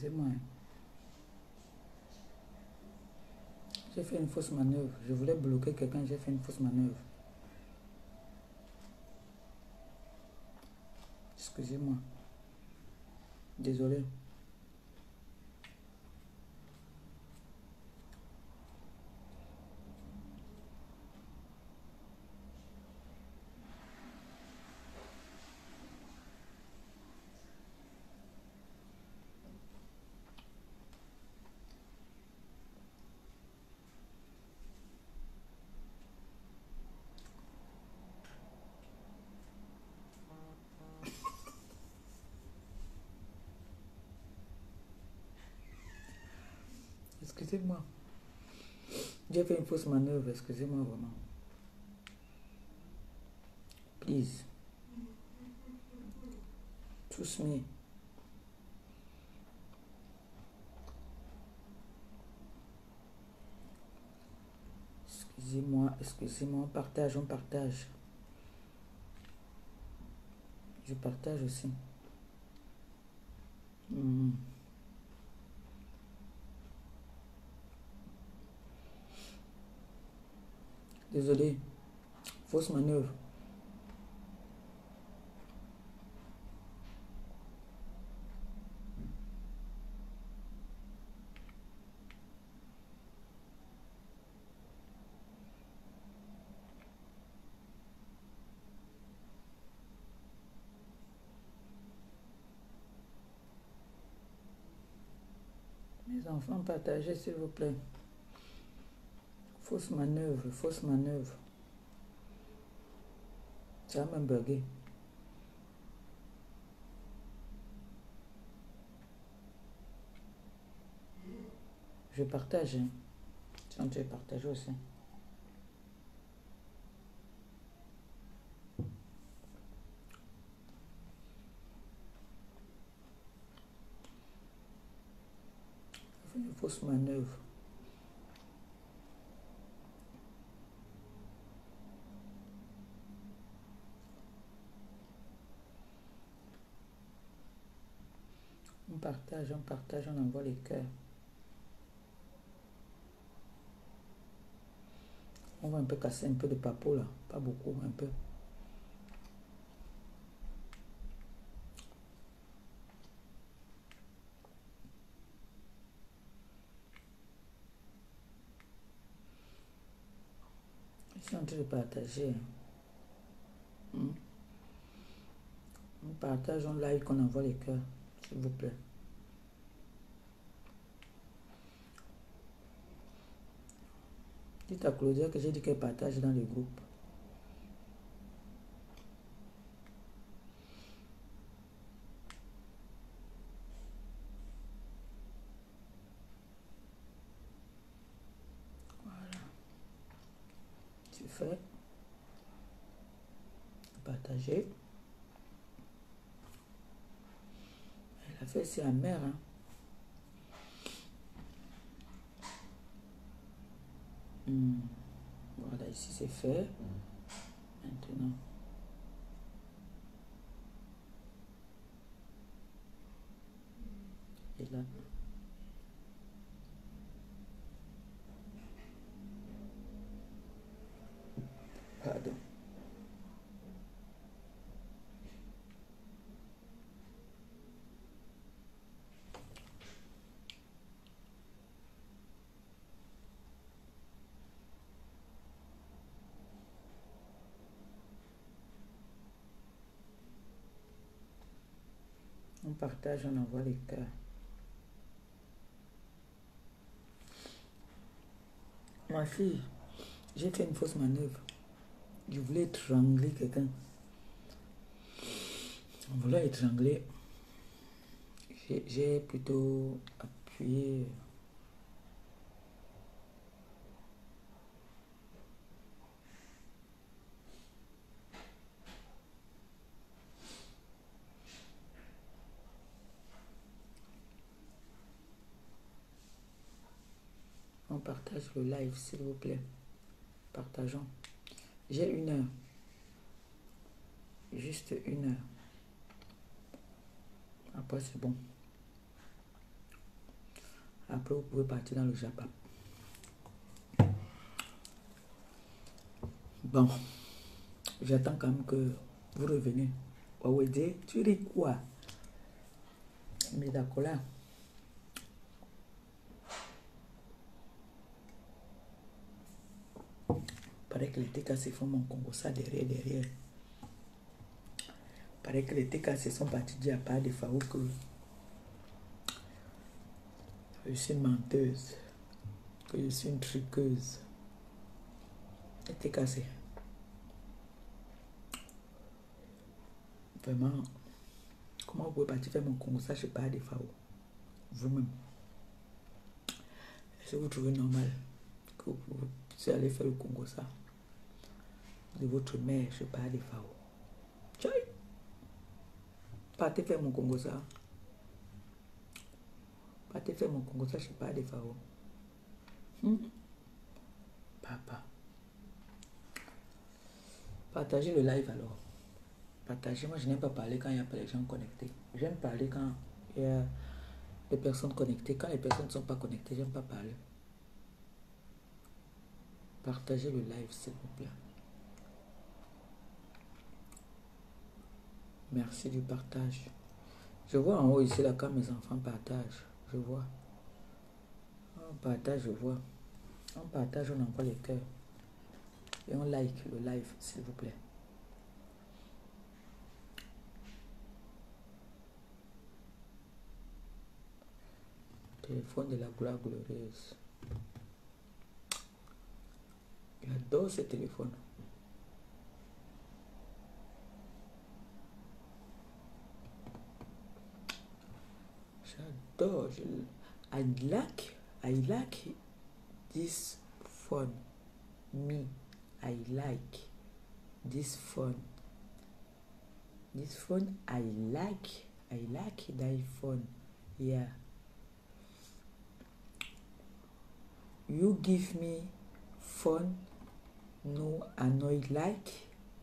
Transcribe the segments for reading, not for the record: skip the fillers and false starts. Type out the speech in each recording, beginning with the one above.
Excusez-moi. J'ai fait une fausse manœuvre. Je voulais bloquer quelqu'un, j'ai fait une fausse manœuvre. Excusez-moi. Désolé. Excusez-moi. J'ai fait une fausse manœuvre. Excusez-moi vraiment. Please. Trust me. Excusez-moi, on partage, on partage. Je partage aussi. Désolé. Fausse manœuvre. Mes enfants, partagez s'il vous plaît. Fausse manœuvre, fausse manœuvre. Ça va me bugger. Je partage. Hein. Tiens, tu partages aussi. Une fausse manœuvre. On partage, on envoie les cœurs. On va un peu casser un peu de papeau là. Pas beaucoup, un peu. Je suis en train de partager. On partage, on like, on envoie les cœurs. S'il vous plaît. Dites à Claudia que j'ai dit qu'elle partage dans le groupe. Voilà. C'est fait. Partager. Elle a fait, c'est amer. Hein. Voilà, ici c'est fait. Maintenant. Et là. Pardon. On partage, on envoie les cœurs. Ma fille, j'ai fait une fausse manœuvre. Je voulais étrangler quelqu'un. En voulant étrangler, j'ai plutôt appuyé. On partage le live, s'il vous plaît. Partageons. J'ai 1 heure. Juste 1 heure. Après, c'est bon. Après, vous pouvez partir dans le Japon. Bon, j'attends quand même que vous reveniez. Wawede, tu ris quoi? Mais d'accord là. Paraît que les TKC font mon Congo ça derrière. Paraît que les TKC sont partis dire à part des Faou que je suis une menteuse, que je suis une triqueuse. Les TKC. Vraiment, comment vous pouvez partir faire mon Congo ça chez pas des Faou? Vous-même. Est-ce que vous trouvez normal que vous puissiez aller faire le Congo ça de votre mère chez pas des Faou? Tchaï! Partez faire mon Congo ça. Partez faire mon Congo ça chez pas des Faou. Papa. Partagez le live alors. Partagez. Moi, je n'aime pas parler quand il n'y a pas les gens connectés. J'aime parler quand il y a des personnes connectées. Quand les personnes ne sont pas connectées, j'aime pas parler. Partagez le live, s'il vous plaît. Merci du partage. Je vois en haut ici, là, quand mes enfants partagent. Je vois. On partage, je vois. On partage, on envoie les cœurs. Et on like le live, s'il vous plaît. Téléphone de la gloire glorieuse. J'adore ce téléphone. J'adore. I like this phone. Me. I like this phone. This phone, I like the iPhone. Yeah. You give me phone. No, I know like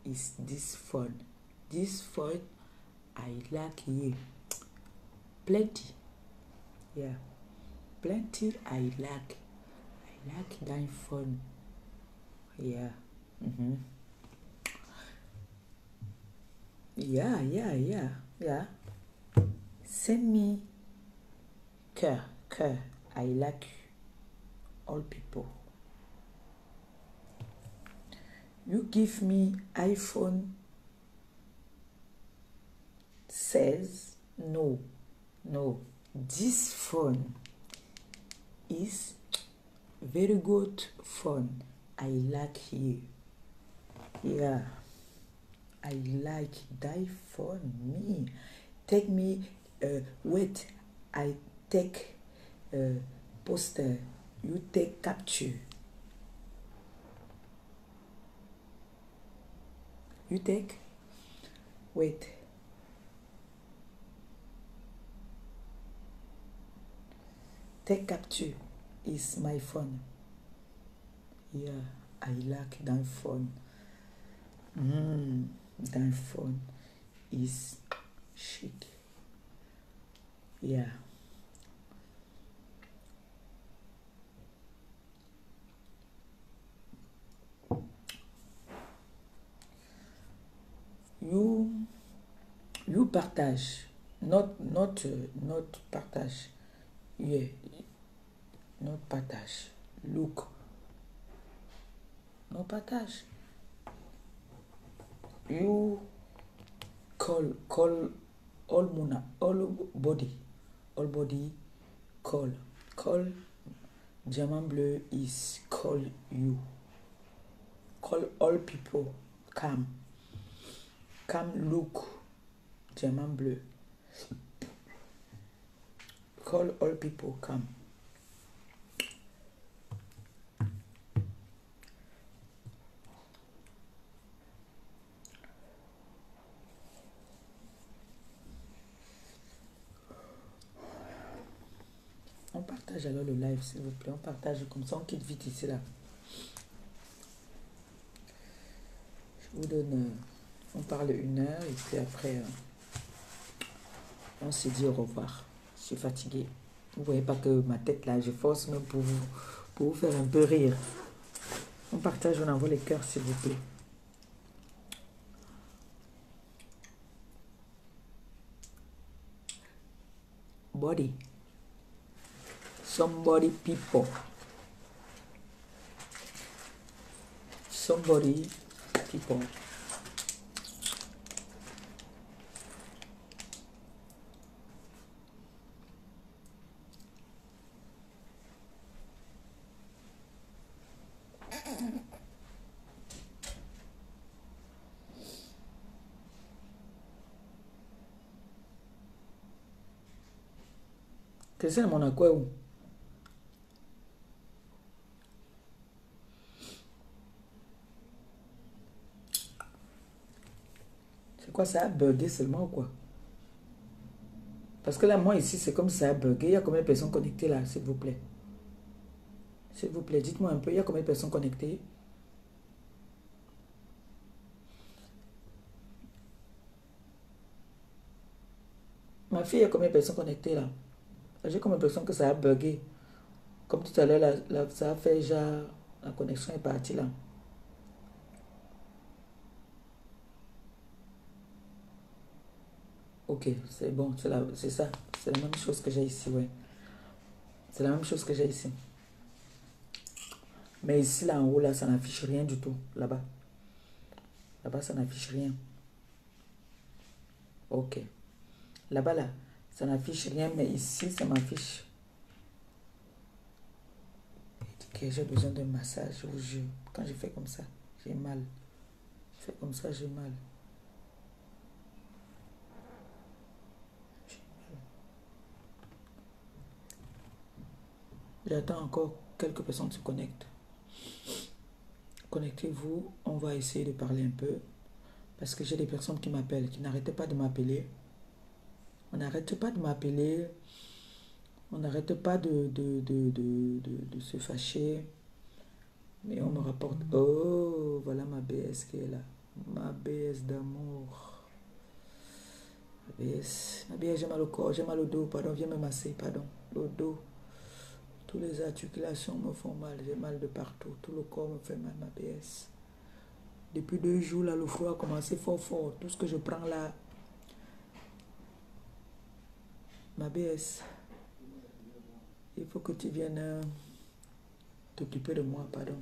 is this phone. This phone, I like you. Plenty. Yeah. Plenty, I like that phone. Yeah. Mm-hmm. Yeah. Send me cœur. I like you. All people. You give me iPhone says no. This phone is very good phone. I like you. Yeah. I like that phone. Me. Take me. Wait. I take poster. You take capture. You take. Wait. Take capture is my phone. Yeah, I like that phone. That phone is chic. Yeah. You partage, not partage. Yeah, not partage. Look, no partage. You call all body, call Diamant Bleu is call you. Call all people. Come look Diamant Bleu. Call all people. Come. On partage alors le live, s'il vous plaît. On partage comme ça, on quitte vite ici là. Je vous donne... on parle 1 heure et puis après, on se dit au revoir. Je suis fatiguée. Vous voyez pas que ma tête là, je force même pour vous faire un peu rire. On partage, on envoie les cœurs s'il vous plaît. Body. Somebody people. Somebody people. Qu'est-ce que c'est mon accord où? C'est quoi, ça a bugué seulement ou quoi? Parce que là, moi ici, c'est comme ça a bugué. Il y a combien de personnes connectées là, s'il vous plaît? S'il vous plaît, dites-moi un peu, il y a combien de personnes connectées? Ma fille, il y a combien de personnes connectées là? J'ai comme l'impression que ça a bugué. Comme tout à l'heure, ça a fait genre, la connexion est partie là. Ok, c'est bon, c'est ça. C'est la même chose que j'ai ici, ouais. C'est la même chose que j'ai ici. Mais ici, là en haut, là, ça n'affiche rien du tout. Là-bas. Là-bas, ça n'affiche rien. Ok. Là-bas, là, ça n'affiche rien, mais ici, ça m'affiche. Ok, j'ai besoin d'un massage, je vous jure. Quand je fais comme ça, j'ai mal. Je fais comme ça, j'ai mal. J'attends encore quelques personnes se connectent. Connectez-vous, on va essayer de parler un peu. Parce que j'ai des personnes qui m'appellent, qui n'arrêtent pas de m'appeler. On n'arrête pas de m'appeler. On n'arrête pas de se fâcher. Mais on me rapporte. Oh, voilà ma BS qui est là. Ma BS d'amour. Ma BS. Ma BS, j'ai mal au corps, j'ai mal au dos. Pardon, viens me masser, pardon. Le dos. Toutes les articulations me font mal. J'ai mal de partout. Tout le corps me fait mal, ma BS. Depuis 2 jours, là, le froid a commencé fort, fort. Tout ce que je prends là. Ma BS. Il faut que tu viennes t'occuper de moi, pardon.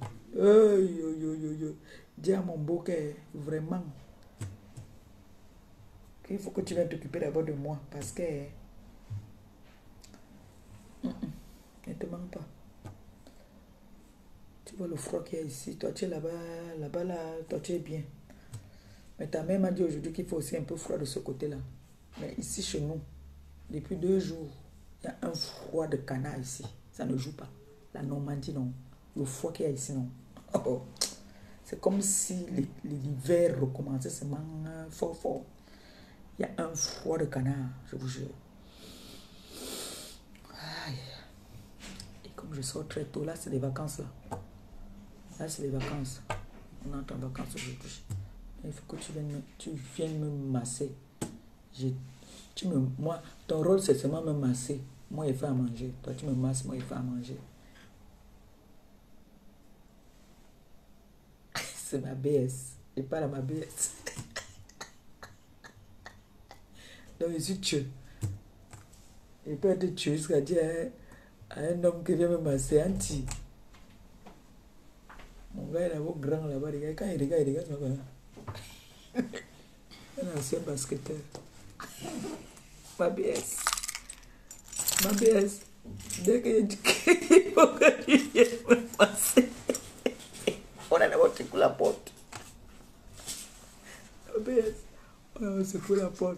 Dis à mon beau que vraiment, qu'il faut que tu viennes t'occuper d'abord de moi. Parce que ne te manque pas. Tu vois le froid qu'il y a ici. Toi, tu es là-bas, là-bas, là, toi, tu es bien. Mais ta mère m'a dit aujourd'hui qu'il faut aussi un peu froid de ce côté-là. Mais ici, chez nous, depuis 2 jours, il y a un froid de canard ici. Ça ne joue pas. La Normandie, non. Le froid qu'il y a ici, non. Oh. C'est comme si l'hiver recommençait seulement fort, fort. Il y a un froid de canard, je vous jure. Aïe. Et comme je sors très tôt, là, c'est les vacances, là. Là, c'est les vacances. On entre en vacances aujourd'hui. Il faut que tu viennes me masser. Moi, ton rôle, c'est seulement me masser. Moi, il fait à manger. Toi, tu me masses, moi, il fait à manger. C'est ma BS. Je parle à ma BS. Donc, je suis tueux. Il peut être tué jusqu'à dire à un homme qui vient me masser, anti. Mon gars, il est beau grand là-bas. Quand il regarde, ça va. Un ancien basketteur. Ma BS. Ma BS. Dès que je dis qu'il faut que tu viennes me masser, on a d'abord secoué la porte. Ma BS. On a secoué la porte.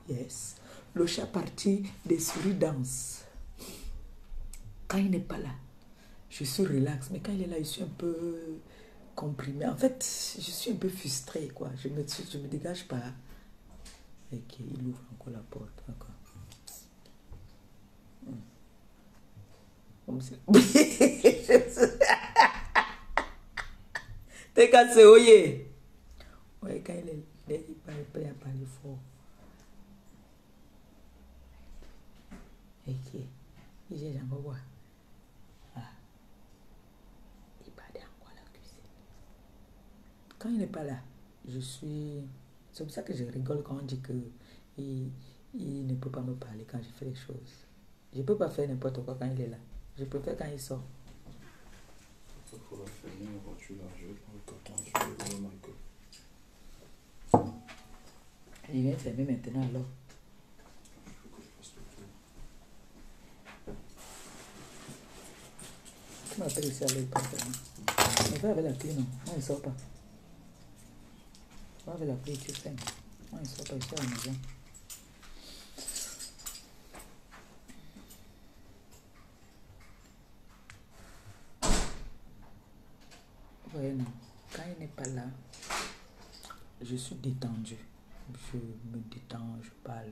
Yes. Le chat parti, des souris dansent. Quand il n'est pas là, je suis relax. Mais quand il est là, je suis un peu comprimé. En fait, je suis un peu frustrée, quoi. Je me dégage pas. Ok, il ouvre encore la porte. D'accord. Comme si... T'es cassé, oye. Ouais, quand il parle, il a parlé fort. Ok. Il j'ai encore quoi? Ah. Il parle encore à la cuisine. Quand il n'est pas là, je suis... C'est pour ça que je rigole quand on dit que il ne peut pas me parler quand je fais les choses. Je ne peux pas faire n'importe quoi quand il est là. Je préfère quand il sort. Il faudra fermer la voiture là. Je vais prendre le carton. Je vais ouvrir Michael. Il vient fermer maintenant alors. Il faut que je fasse le tour. Tu m'appelles ici alors il peut fermer. Mais va avec la clé, non. Moi, il ne sort pas. Va avec la clé, tu fermes. Moi, il ne sort pas ici à la maison. Ouais, non. Quand il n'est pas là, je suis détendu. Je me détends, je parle.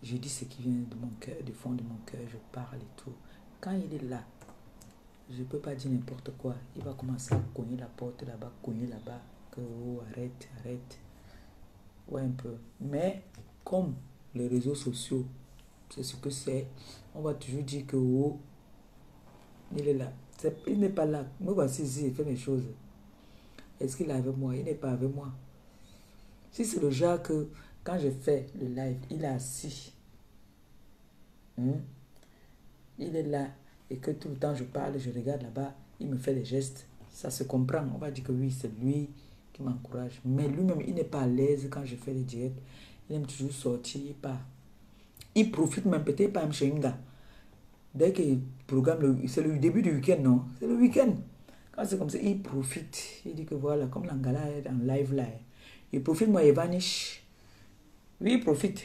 Je dis ce qui vient de mon cœur, du fond de mon cœur, je parle et tout. Quand il est là, je ne peux pas dire n'importe quoi. Il va commencer à cogner la porte là-bas, cogner là-bas. Que oh, arrête, arrête. Ouais, un peu. Mais comme les réseaux sociaux, c'est ce que c'est, on va toujours dire que oh, il est là. Il n'est pas là. Me voici ici, il fait mes choses. Est-ce qu'il est avec moi? Il n'est pas avec moi. Si c'est le genre que quand je fais le live, il est assis. Il est là et que tout le temps je parle, je regarde là-bas, il me fait des gestes. Ça se comprend. On va dire que oui, c'est lui qui m'encourage. Mais lui-même, il n'est pas à l'aise quand je fais les directs. Il aime toujours sortir, il part. Il profite même peut-être pas même chez un gars. Dès qu'il programme, c'est le début du week-end, non? C'est le week-end. Quand c'est comme ça, il profite. Il dit que voilà, comme l'Angala est en live là, il profite, moi, il vanish. Oui, il profite.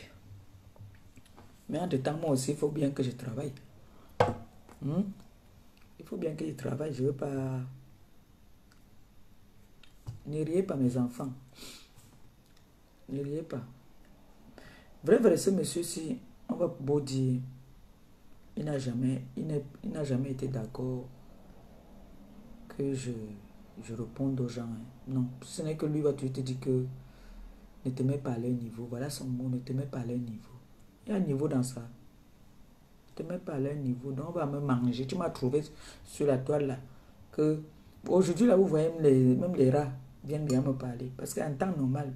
Mais en temps, moi aussi, il faut bien que je travaille. Il faut bien que je travaille. Je ne veux pas... Ne riez pas, mes enfants. Ne riez pas. Vrai, ce monsieur-ci, on va beau dire, il n'a jamais été d'accord que je réponde aux gens. Hein. Non, ce n'est que lui va toujours te dire que ne te mets pas à leur niveau. Voilà son mot, ne te mets pas à leur niveau. Il y a un niveau dans ça. Ne te mets pas à leur niveau. Donc on va me manger. Tu m'as trouvé sur la toile là. Que aujourd'hui là, vous voyez même les rats viennent bien me parler. Parce qu'en temps normal,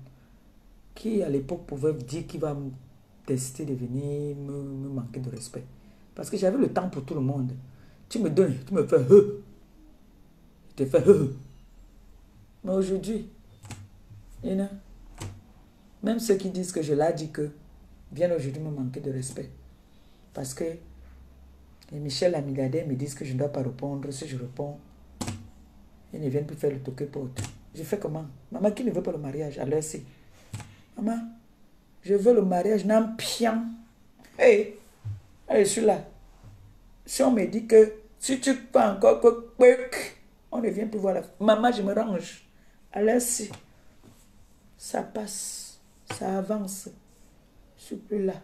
qui à l'époque pouvait dire qu'il va me tester de venir me manquer de respect. Parce que j'avais le temps pour tout le monde. Tu me donnes, tu me fais je te fais Mais aujourd'hui, you know, même ceux qui disent que je l'ai dit que viennent aujourd'hui me manquer de respect. Parce que et Michel, la milliardaire, me disent que je ne dois pas répondre. Si je réponds, ils ne viennent plus faire le toqué porte. Je fais comment? Maman qui ne veut pas le mariage, alors si. Maman, je veux le mariage, n'en pian. Hey, je suis là. Si on me dit que si tu fais encore que on ne vient plus voir la... Maman, je me range. Alors si, ça passe, ça avance. Je suis plus là.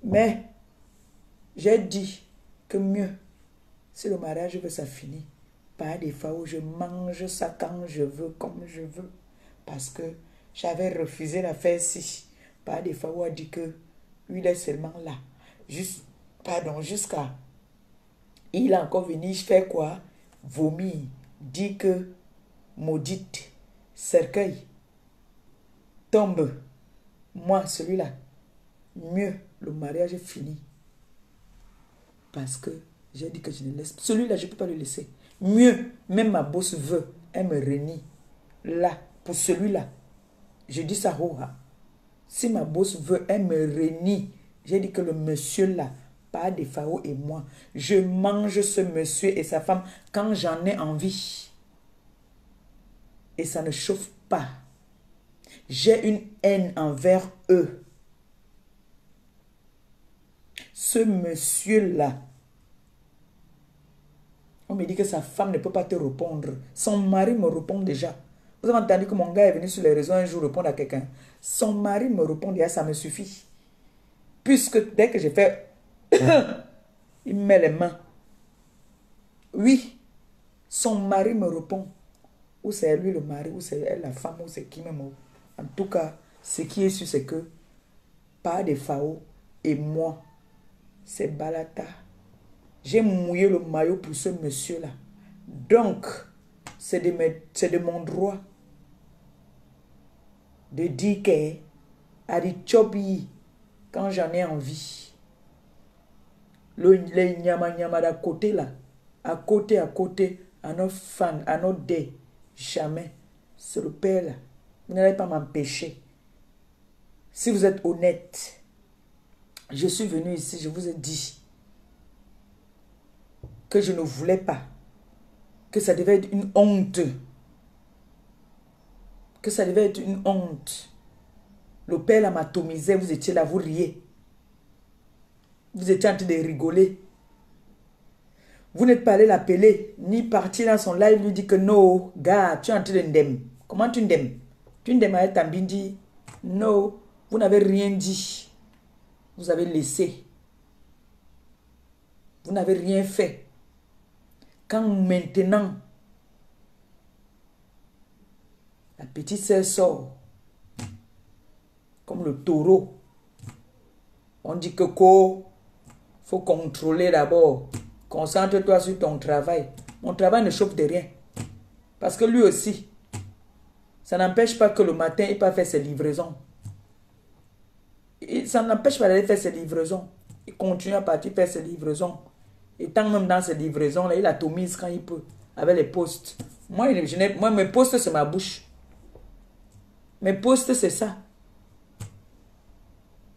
Mais, j'ai dit que mieux, si le mariage veut, ça finit. Pas des fois où je mange ça quand je veux, comme je veux. Parce que j'avais refusé l'affaire ci. Pas des fois où on dit que lui, il est seulement là. Jusqu'à... Il a encore venu faire quoi? Vomir. Dit que maudite, cercueil, tombe. Moi, celui-là, mieux, le mariage est fini. Parce que j'ai dit que je ne laisse... Celui-là, je ne peux pas le laisser. Mieux, même ma bosse veut, elle me renie. Là, pour celui-là, je dis ça, si ma bosse veut, elle me renie. J'ai dit que le monsieur là, pas des Fao et moi, je mange ce monsieur et sa femme quand j'en ai envie. Et ça ne chauffe pas. J'ai une haine envers eux. Ce monsieur-là, on me dit que sa femme ne peut pas te répondre. Son mari me répond déjà. Vous avez entendu que mon gars est venu sur les réseaux un jour répondre à quelqu'un. Son mari me répond, et ça me suffit. Puisque dès que j'ai fait, il me met les mains. Oui, son mari me répond. Ou c'est lui le mari, ou c'est elle la femme, ou c'est qui même. En tout cas, ce qui est sûr, c'est que pas de Fao et moi, c'est Balata. J'ai mouillé le maillot pour ce monsieur-là. Donc, c'est de mon droit de dire que Adichobi, quand j'en ai envie, les nyama d'à côté là, à côté, à nos fans, à nos dés, jamais. C'est le père là. Vous n'allez pas m'empêcher. Si vous êtes honnête, je suis venu ici, je vous ai dit que je ne voulais pas, que ça devait être une honte. Que ça devait être une honte. Le père m'atomisait, vous étiez là, vous riez. Vous étiez en train de rigoler. Vous n'êtes pas allé l'appeler, ni parti dans son live lui dire que non, gars, tu es en train de ndem. Comment tu ndem? Tu ndem avec ta bindi? Non, vous n'avez rien dit. Vous avez laissé. Vous n'avez rien fait. Quand maintenant, la petite sœur sort, comme le taureau, on dit que faut contrôler d'abord. Concentre-toi sur ton travail. Mon travail ne chauffe de rien. Parce que lui aussi, ça n'empêche pas que le matin, il peut faire ses livraisons. Ça n'empêche pas d'aller faire ses livraisons. Il continue à partir faire ses livraisons. Et tant même dans ses livraisons-là, il atomise quand il peut, avec les postes. Moi, mes postes, c'est ma bouche. Mes postes, c'est ça.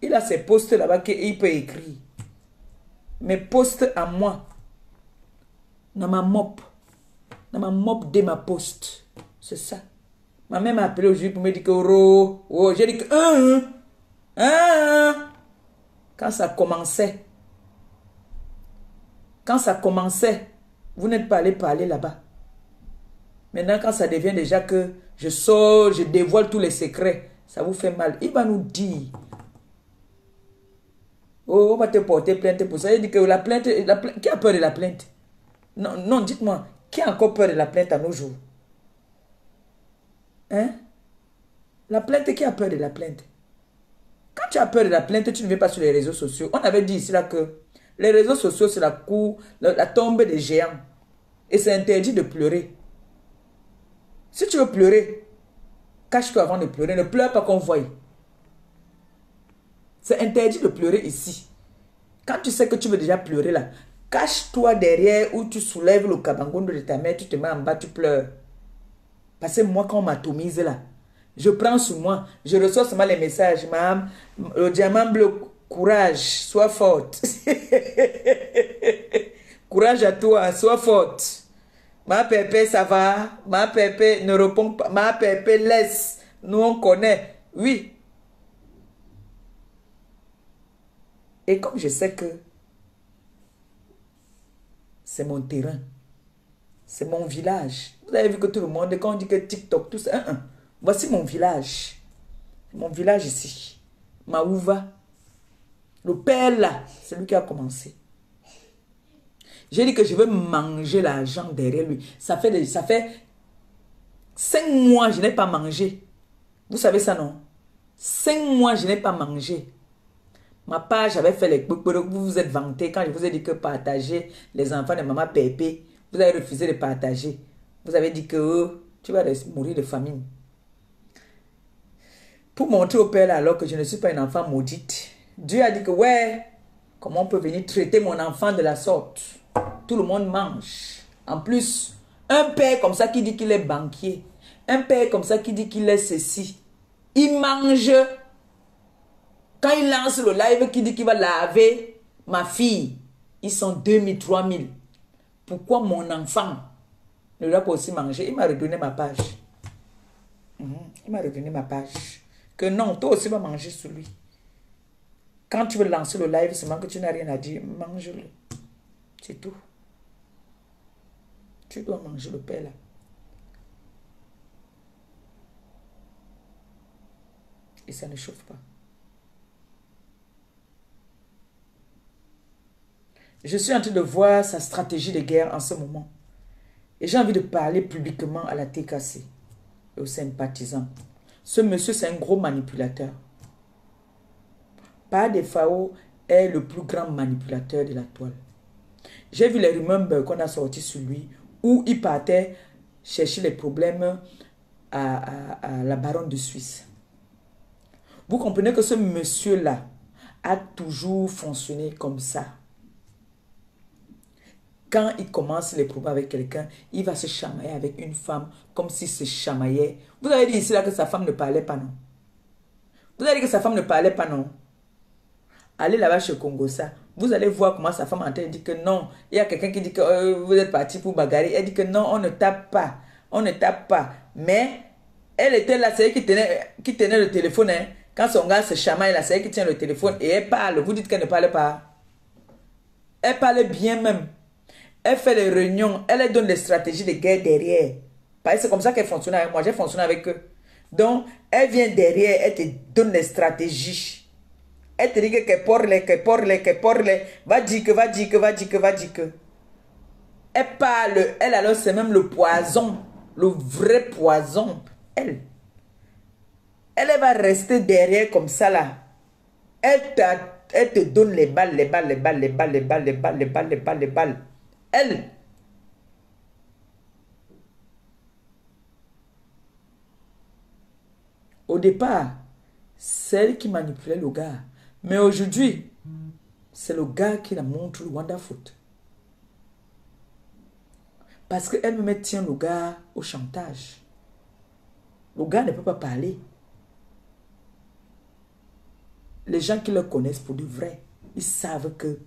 Il a ses postes là-bas qu'il peut écrire. Mes postes à moi. Dans ma mop de ma poste. C'est ça. Ma mère m'a appelé aujourd'hui pour me dire que oh, j'ai dit que quand ça commençait, vous n'êtes pas allé parler là-bas. Maintenant, quand ça devient déjà que je sors, je dévoile tous les secrets, ça vous fait mal. Il va nous dire, oh, on va te porter plainte pour ça. Il dit que la plainte, qui a peur de la plainte? Non, non, dites-moi, qui a encore peur de la plainte à nos jours? Hein? La plainte, qui a peur de la plainte? Quand tu as peur de la plainte, tu ne viens pas sur les réseaux sociaux. On avait dit ici là que les réseaux sociaux, c'est la tombe des géants. Et c'est interdit de pleurer. Si tu veux pleurer, cache-toi avant de pleurer. Ne pleure pas qu'on voie. C'est interdit de pleurer ici. Quand tu sais que tu veux déjà pleurer là, cache-toi derrière où tu soulèves le cabangondo de ta mère, tu te mets en bas, tu pleures. Parce que moi, quand on m'atomise là, je prends sur moi, je reçois seulement les messages. Le diamant bleu, courage, sois forte. Courage à toi, sois forte. Ma pépé, ça va. Ma pépé ne répond pas. Ma pépé, laisse. Nous, on connaît. Oui. Et comme je sais que c'est mon terrain, c'est mon village. Vous avez vu que tout le monde, quand on dit que TikTok, tout ça, voici mon village. Mon village ici. Maouva. Le père là, c'est lui qui a commencé. J'ai dit que je veux manger l'argent derrière lui. Ça fait 5 mois je n'ai pas mangé. Vous savez ça, non? 5 mois je n'ai pas mangé. Ma page avait fait les vous vous êtes vanté quand je vous ai dit que partager les enfants de maman Pépé. Vous avez refusé de partager. Vous avez dit que tu vas mourir de famine. Pour montrer au père là, alors que je ne suis pas une enfant maudite, Dieu a dit que ouais, comment on peut venir traiter mon enfant de la sorte? Tout le monde mange. En plus, un père comme ça qui dit qu'il est banquier, un père comme ça qui dit qu'il est ceci, il mange. Quand il lance le live qui dit qu'il va laver ma fille, ils sont 2000, 3000. Pourquoi mon enfant ne doit pas aussi manger? Il m'a redonné ma page. Il m'a redonné ma page. Que non, toi aussi vas manger sur lui. Quand tu veux lancer le live, seulement que tu n'as rien à dire, mange-le. C'est tout. Tu dois manger le père là. et ça ne chauffe pas. Je suis en train de voir sa stratégie de guerre en ce moment. Et j'ai envie de parler publiquement à la TKC et aux sympathisants. Ce monsieur, c'est un gros manipulateur. Paa Fao est le plus grand manipulateur de la toile. J'ai vu les rumeurs qu'on a sortis sur lui, où il partait chercher les problèmes à la baronne de Suisse. Vous comprenez que ce monsieur-là a toujours fonctionné comme ça. Quand il commence les problèmes avec quelqu'un, il va se chamailler avec une femme comme s'il se chamaillait. Vous avez dit ici là que sa femme ne parlait pas, non? Vous avez dit que sa femme ne parlait pas, non? Allez là-bas chez Congossa. Vous allez voir comment sa femme est en train de dire que non. Il y a quelqu'un qui dit que vous êtes parti pour bagarrer. Elle dit que non, on ne tape pas. On ne tape pas. Mais elle était là, c'est elle qui tenait le téléphone. Hein. Quand son gars se chamaille là, c'est elle qui tient le téléphone et elle parle. Vous dites qu'elle ne parle pas. Elle parle bien même. Elle fait les réunions. Elle donne des stratégies de guerre derrière. Parce que c'est comme ça qu'elle fonctionne avec moi. J'ai fonctionné avec eux. Donc, elle vient derrière. Elle te donne des stratégies. Elle te dit que porle. Va dire que. Elle parle. Elle alors, c'est même le poison. Le vrai poison. Elle va rester derrière comme ça là. Elle te donne les balles. Elle. Au départ, c'est elle qui manipulait le gars. Mais aujourd'hui, c'est le gars qui la montre le Wanda Foot. Parce qu'elle me tient le gars au chantage. Le gars ne peut pas parler. Les gens qui le connaissent pour de vrai, ils savent que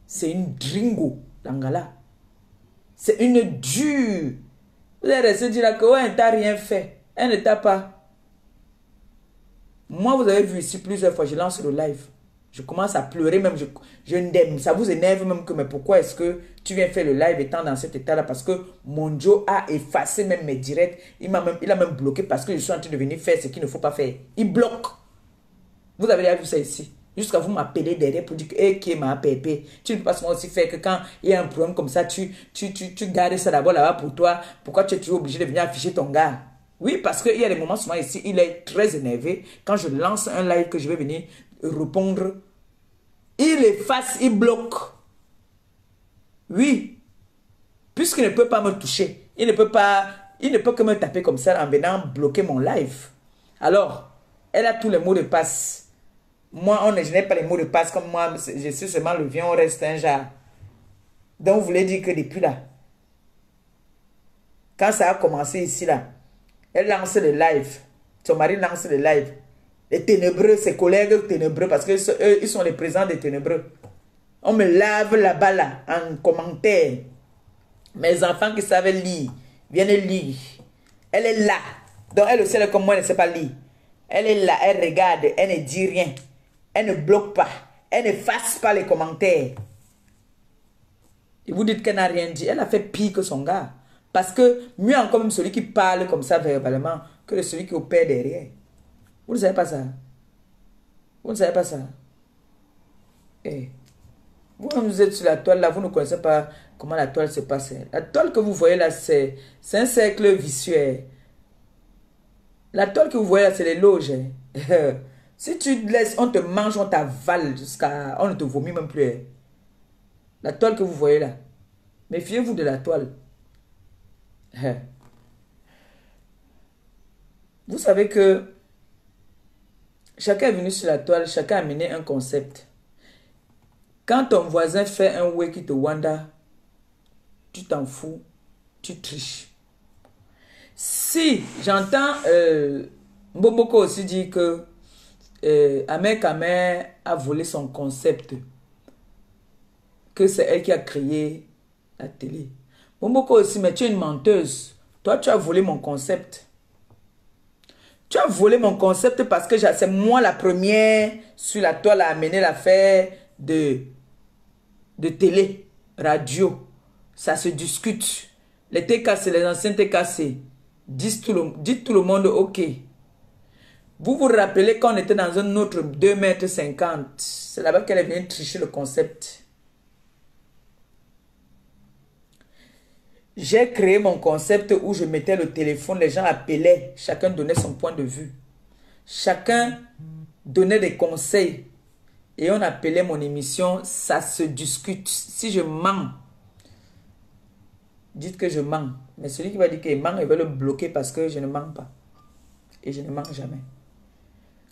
c'est une dringo, l'angala. C'est une dure. Vous allez rester dire que ouais, elle ne t'a rien fait. Elle ne t'a pas. Moi, vous avez vu ici plusieurs fois, je lance le live. Je commence à pleurer même. Je n'aime. Ça vous énerve même que, mais pourquoi est-ce que tu viens faire le live étant dans cet état-là? Parce que mon Joe a effacé même mes directs. Il a même bloqué parce que je suis en train de venir faire ce qu'il ne faut pas faire. Il bloque. Vous avez déjà vu ça ici. Jusqu'à vous m'appeler derrière pour dire que qui est ma pépé. Tu ne peux pas seulement aussi faire que quand il y a un problème comme ça, tu gardes ça d'abord là-bas pour toi. Pourquoi tu es toujours obligé de venir afficher ton gars? Oui, parce qu'il y a des moments souvent ici, il est très énervé. Quand je lance un live que je vais venir répondre, il efface, il bloque. Oui. Puisqu'il ne peut pas me toucher. Il ne peut que me taper comme ça en venant bloquer mon live. Alors, elle a tous les mots de passe. Moi, je n'ai pas les mots de passe comme moi. Je suis seulement le vieux, on reste un genre. Donc, vous voulez dire que depuis là, quand ça a commencé ici là, elle lance le live. Son mari lance le live. Les ténébreux, ses collègues ténébreux, parce qu'eux, ils sont les présents des ténébreux. On me lave là-bas là, en commentaire. Mes enfants qui savent lire, viennent lire. Elle est là. Donc, elle aussi, elle est comme moi, elle ne sait pas lire. Elle est là, elle regarde, elle ne dit rien. Elle ne bloque pas. Elle n'efface pas les commentaires. Et vous dites qu'elle n'a rien dit. Elle a fait pire que son gars. Parce que mieux encore même celui qui parle comme ça verbalement que celui qui opère derrière. Vous ne savez pas ça. Vous ne savez pas ça. Eh. Vous êtes sur la toile là, vous ne connaissez pas comment la toile se passe. La toile que vous voyez là, c'est un cercle vicieux. La toile que vous voyez là, c'est les loges. Si tu laisses, on te mange, on t'avale jusqu'à... On ne te vomit même plus. La toile que vous voyez là. Méfiez-vous de la toile. Vous savez que chacun est venu sur la toile, chacun a mené un concept. Quand ton voisin fait un way qui te wanda, tu t'en fous, tu triches. Si j'entends Mbomoko aussi dire que Amé Kamé a volé son concept, que c'est elle qui a créé la télé. Mbomoko aussi, mais tu es une menteuse. Toi, tu as volé mon concept. Tu as volé mon concept parce que c'est moi la première sur la toile à amener l'affaire de télé, radio. Ça se discute. Les TKC, les anciens TKC, dites tout le monde OK. Vous vous rappelez quand on était dans un autre 2,50 m. C'est là-bas qu'elle est venue tricher le concept. J'ai créé mon concept où je mettais le téléphone, les gens appelaient, chacun donnait son point de vue. Chacun donnait des conseils. Et on appelait mon émission « Ça se discute ». Si je mens, dites que je mens. Mais celui qui va dire qu'il ment, il va le bloquer parce que je ne mens pas. Et je ne mens jamais.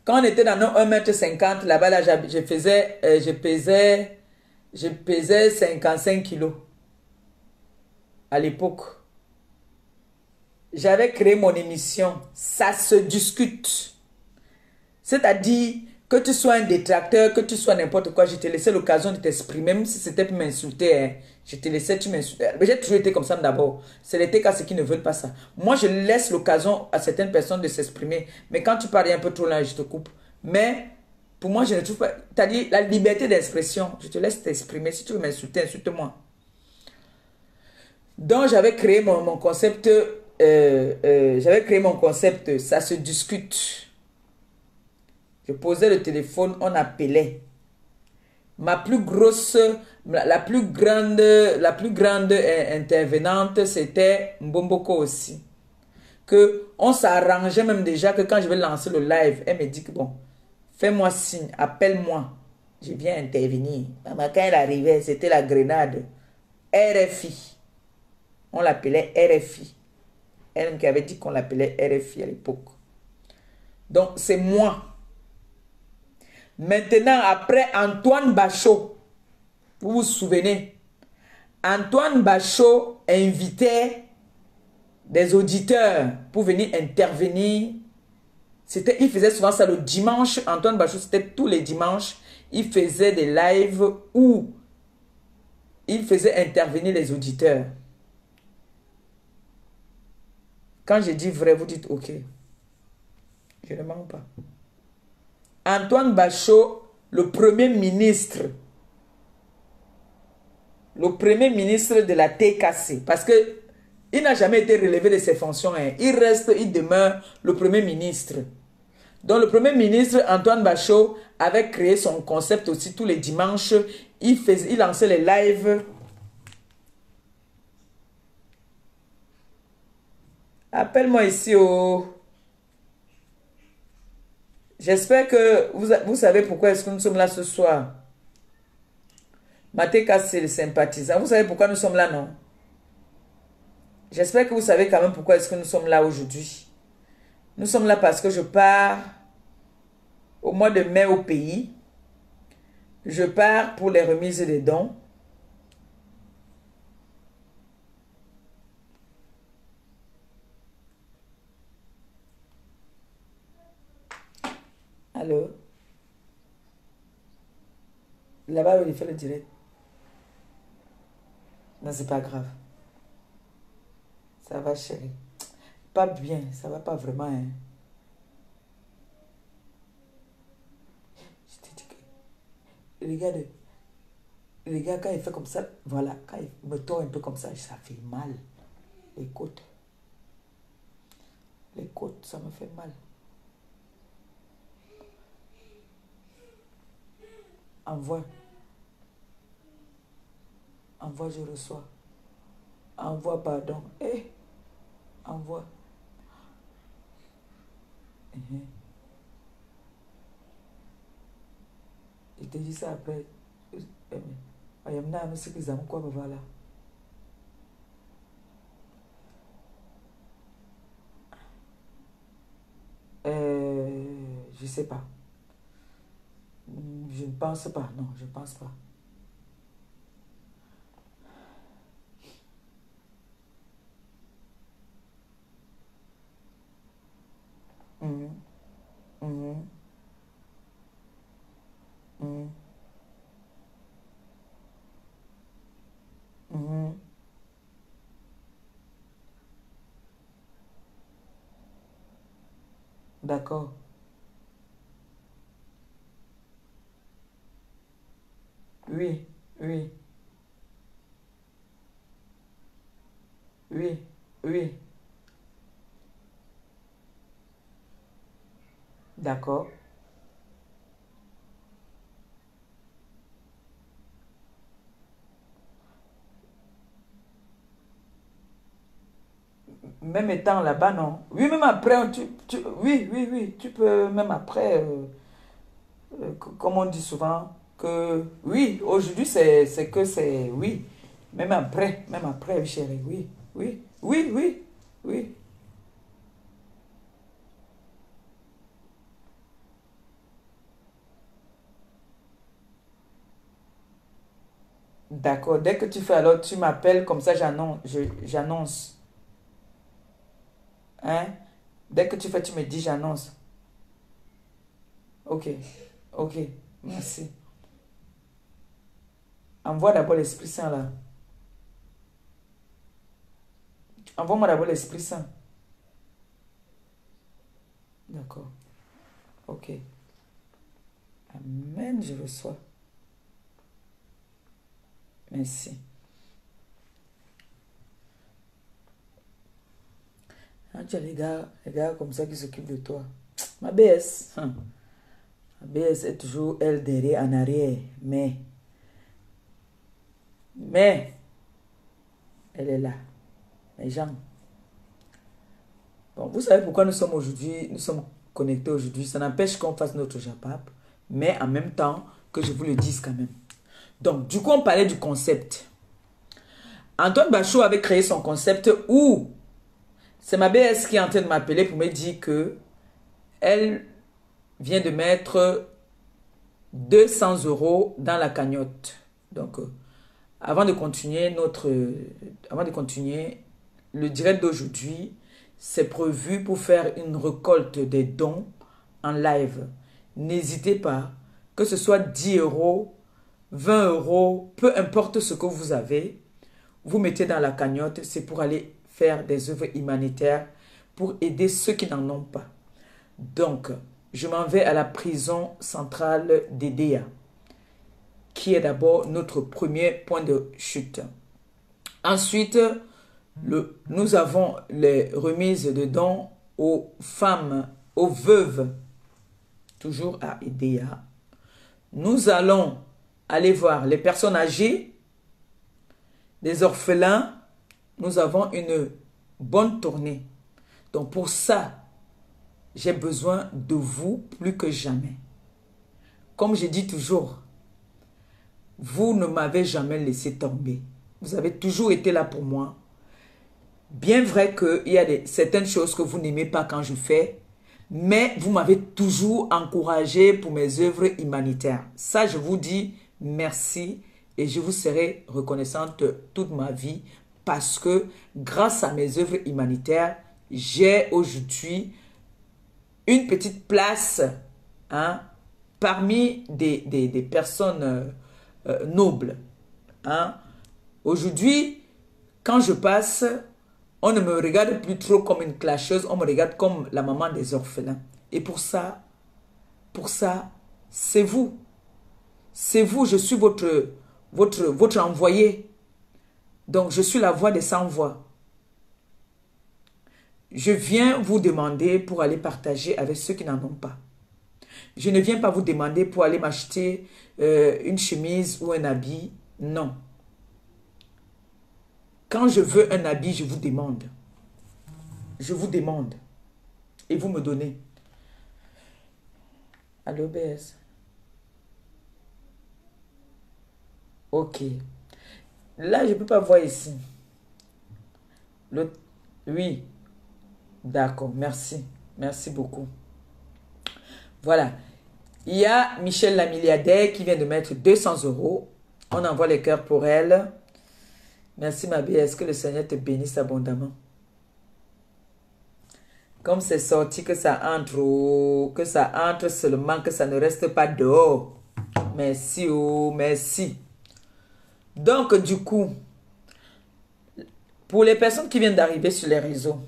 Quand on était dans nos 1,50 m, là-bas, là, je pesais 55 kilos. À l'époque. J'avais créé mon émission « Ça se discute ». C'est-à-dire que tu sois un détracteur, que tu sois n'importe quoi, je te laissais l'occasion de t'exprimer, même si c'était pour m'insulter. Hein. Je te laissais, tu m'insultais. Mais j'ai toujours été comme ça d'abord. C'est les TK ceux qui ne veulent pas ça. Moi, je laisse l'occasion à certaines personnes de s'exprimer. Mais quand tu parles un peu trop là, je te coupe. Mais pour moi, je ne trouve pas... C'est-à-dire la liberté d'expression. Je te laisse t'exprimer. Si tu veux m'insulter, insulte-moi. Donc, j'avais créé mon concept... j'avais créé mon concept « Ça se discute ». Je posais le téléphone, on appelait. Ma plus grosse, la plus grande intervenante, c'était Mbomboko aussi. Que on s'arrangeait même déjà que quand je vais lancer le live, elle me dit que bon, fais-moi signe, appelle-moi. Je viens intervenir. Maman, quand elle arrivait, c'était la grenade. RFI. On l'appelait RFI. Elle qui avait dit qu'on l'appelait RFI à l'époque. Donc, c'est moi. Maintenant, après Antoine Bachot, vous vous souvenez, Antoine Bachot invitait des auditeurs pour venir intervenir. Il faisait souvent ça le dimanche. Antoine Bachot, c'était tous les dimanches. Il faisait des lives où il faisait intervenir les auditeurs. Quand je dis vrai, vous dites ok. Je ne mens pas. Antoine Bachot, le premier ministre de la TKC, parce que il n'a jamais été relevé de ses fonctions. Hein. Il demeure le premier ministre. Donc le premier ministre, Antoine Bachot, avait créé son concept aussi tous les dimanches. Il lançait les lives. Appelle-moi ici au... J'espère que vous savez pourquoi est-ce que nous sommes là ce soir. Matéka, c'est le sympathisant. Vous savez pourquoi nous sommes là, non? J'espère que vous savez quand même pourquoi est-ce que nous sommes là aujourd'hui. Nous sommes là parce que je pars au mois de mai au pays. Je pars pour les remises des dons. Allô? Là-bas, il fait le direct. Non, c'est pas grave. Ça va, chérie. Pas bien, ça va pas vraiment. Hein. Je te dis que... Les gars, quand il fait comme ça, voilà, quand il me tord un peu comme ça, ça fait mal. Les côtes. Les côtes, ça me fait mal. Envoie. Envoie, je reçois. Envoie, pardon. Envoie. Je te dis ça après. Voilà. Je sais pas. Je ne pense pas. Non, je ne pense pas. D'accord. Oui, oui, oui, oui. D'accord. Même étant là-bas, non. Oui, même après, oui, oui, oui, tu peux, même après, comme on dit souvent, que oui, aujourd'hui, c'est que c'est oui. Même après, chérie, oui, oui, oui, oui, oui. D'accord. Dès que tu fais, alors tu m'appelles, comme ça j'annonce. Hein? Dès que tu fais, tu me dis, j'annonce. Ok, ok, merci. Envoie d'abord l'Esprit Saint là. Envoie-moi d'abord l'Esprit Saint. D'accord, ok. Amen, je reçois. Merci. Hein, tu as les gars comme ça qui s'occupent de toi. Ma BS, ma BS est toujours elle derrière, en arrière. Mais, elle est là. Les gens. Bon, vous savez pourquoi nous sommes connectés aujourd'hui. Ça n'empêche qu'on fasse notre japap, mais en même temps que je vous le dise quand même. Donc, du coup, on parlait du concept. Antoine Bachot avait créé son concept où c'est ma BS qui est en train de m'appeler pour me dire que elle vient de mettre 200 € dans la cagnotte. Donc, avant de continuer le direct d'aujourd'hui, c'est prévu pour faire une récolte des dons en live. N'hésitez pas, que ce soit 10 €, 20 €, peu importe ce que vous avez, vous mettez dans la cagnotte, c'est pour aller faire des œuvres humanitaires, pour aider ceux qui n'en ont pas. Donc, je m'en vais à la prison centrale d'Edea, qui est d'abord notre premier point de chute. Ensuite, nous avons les remises de dons aux femmes, aux veuves, toujours à Edea. Nous allons aller voir les personnes âgées, les orphelins. Nous avons une bonne tournée. Donc pour ça, j'ai besoin de vous plus que jamais. Comme je dis toujours, vous ne m'avez jamais laissé tomber. Vous avez toujours été là pour moi. Bien vrai qu'il y a certaines choses que vous n'aimez pas quand je fais, mais vous m'avez toujours encouragé pour mes œuvres humanitaires. Ça, je vous dis merci et je vous serai reconnaissante toute ma vie parce que grâce à mes œuvres humanitaires, j'ai aujourd'hui une petite place parmi des personnes nobles. Hein. Aujourd'hui, quand je passe, on ne me regarde plus trop comme une clasheuse, on me regarde comme la maman des orphelins. Et pour ça, c'est vous. C'est vous, je suis votre envoyé. Donc, je suis la voix des sans-voix. Je viens vous demander pour aller partager avec ceux qui n'en ont pas. Je ne viens pas vous demander pour aller m'acheter une chemise ou un habit. Non. Quand je veux un habit, je vous demande. Je vous demande. Et vous me donnez. Allô, BS. Ok. Là, je ne peux pas voir ici. Oui. D'accord, merci. Merci beaucoup. Voilà. Il y a Michel la milliardaire qui vient de mettre 200 €. On envoie les cœurs pour elle. Merci ma BS, que le Seigneur te bénisse abondamment. Comme c'est sorti, que ça entre seulement, que ça ne reste pas dehors. Merci, oh, merci. Donc, du coup, pour les personnes qui viennent d'arriver sur les réseaux,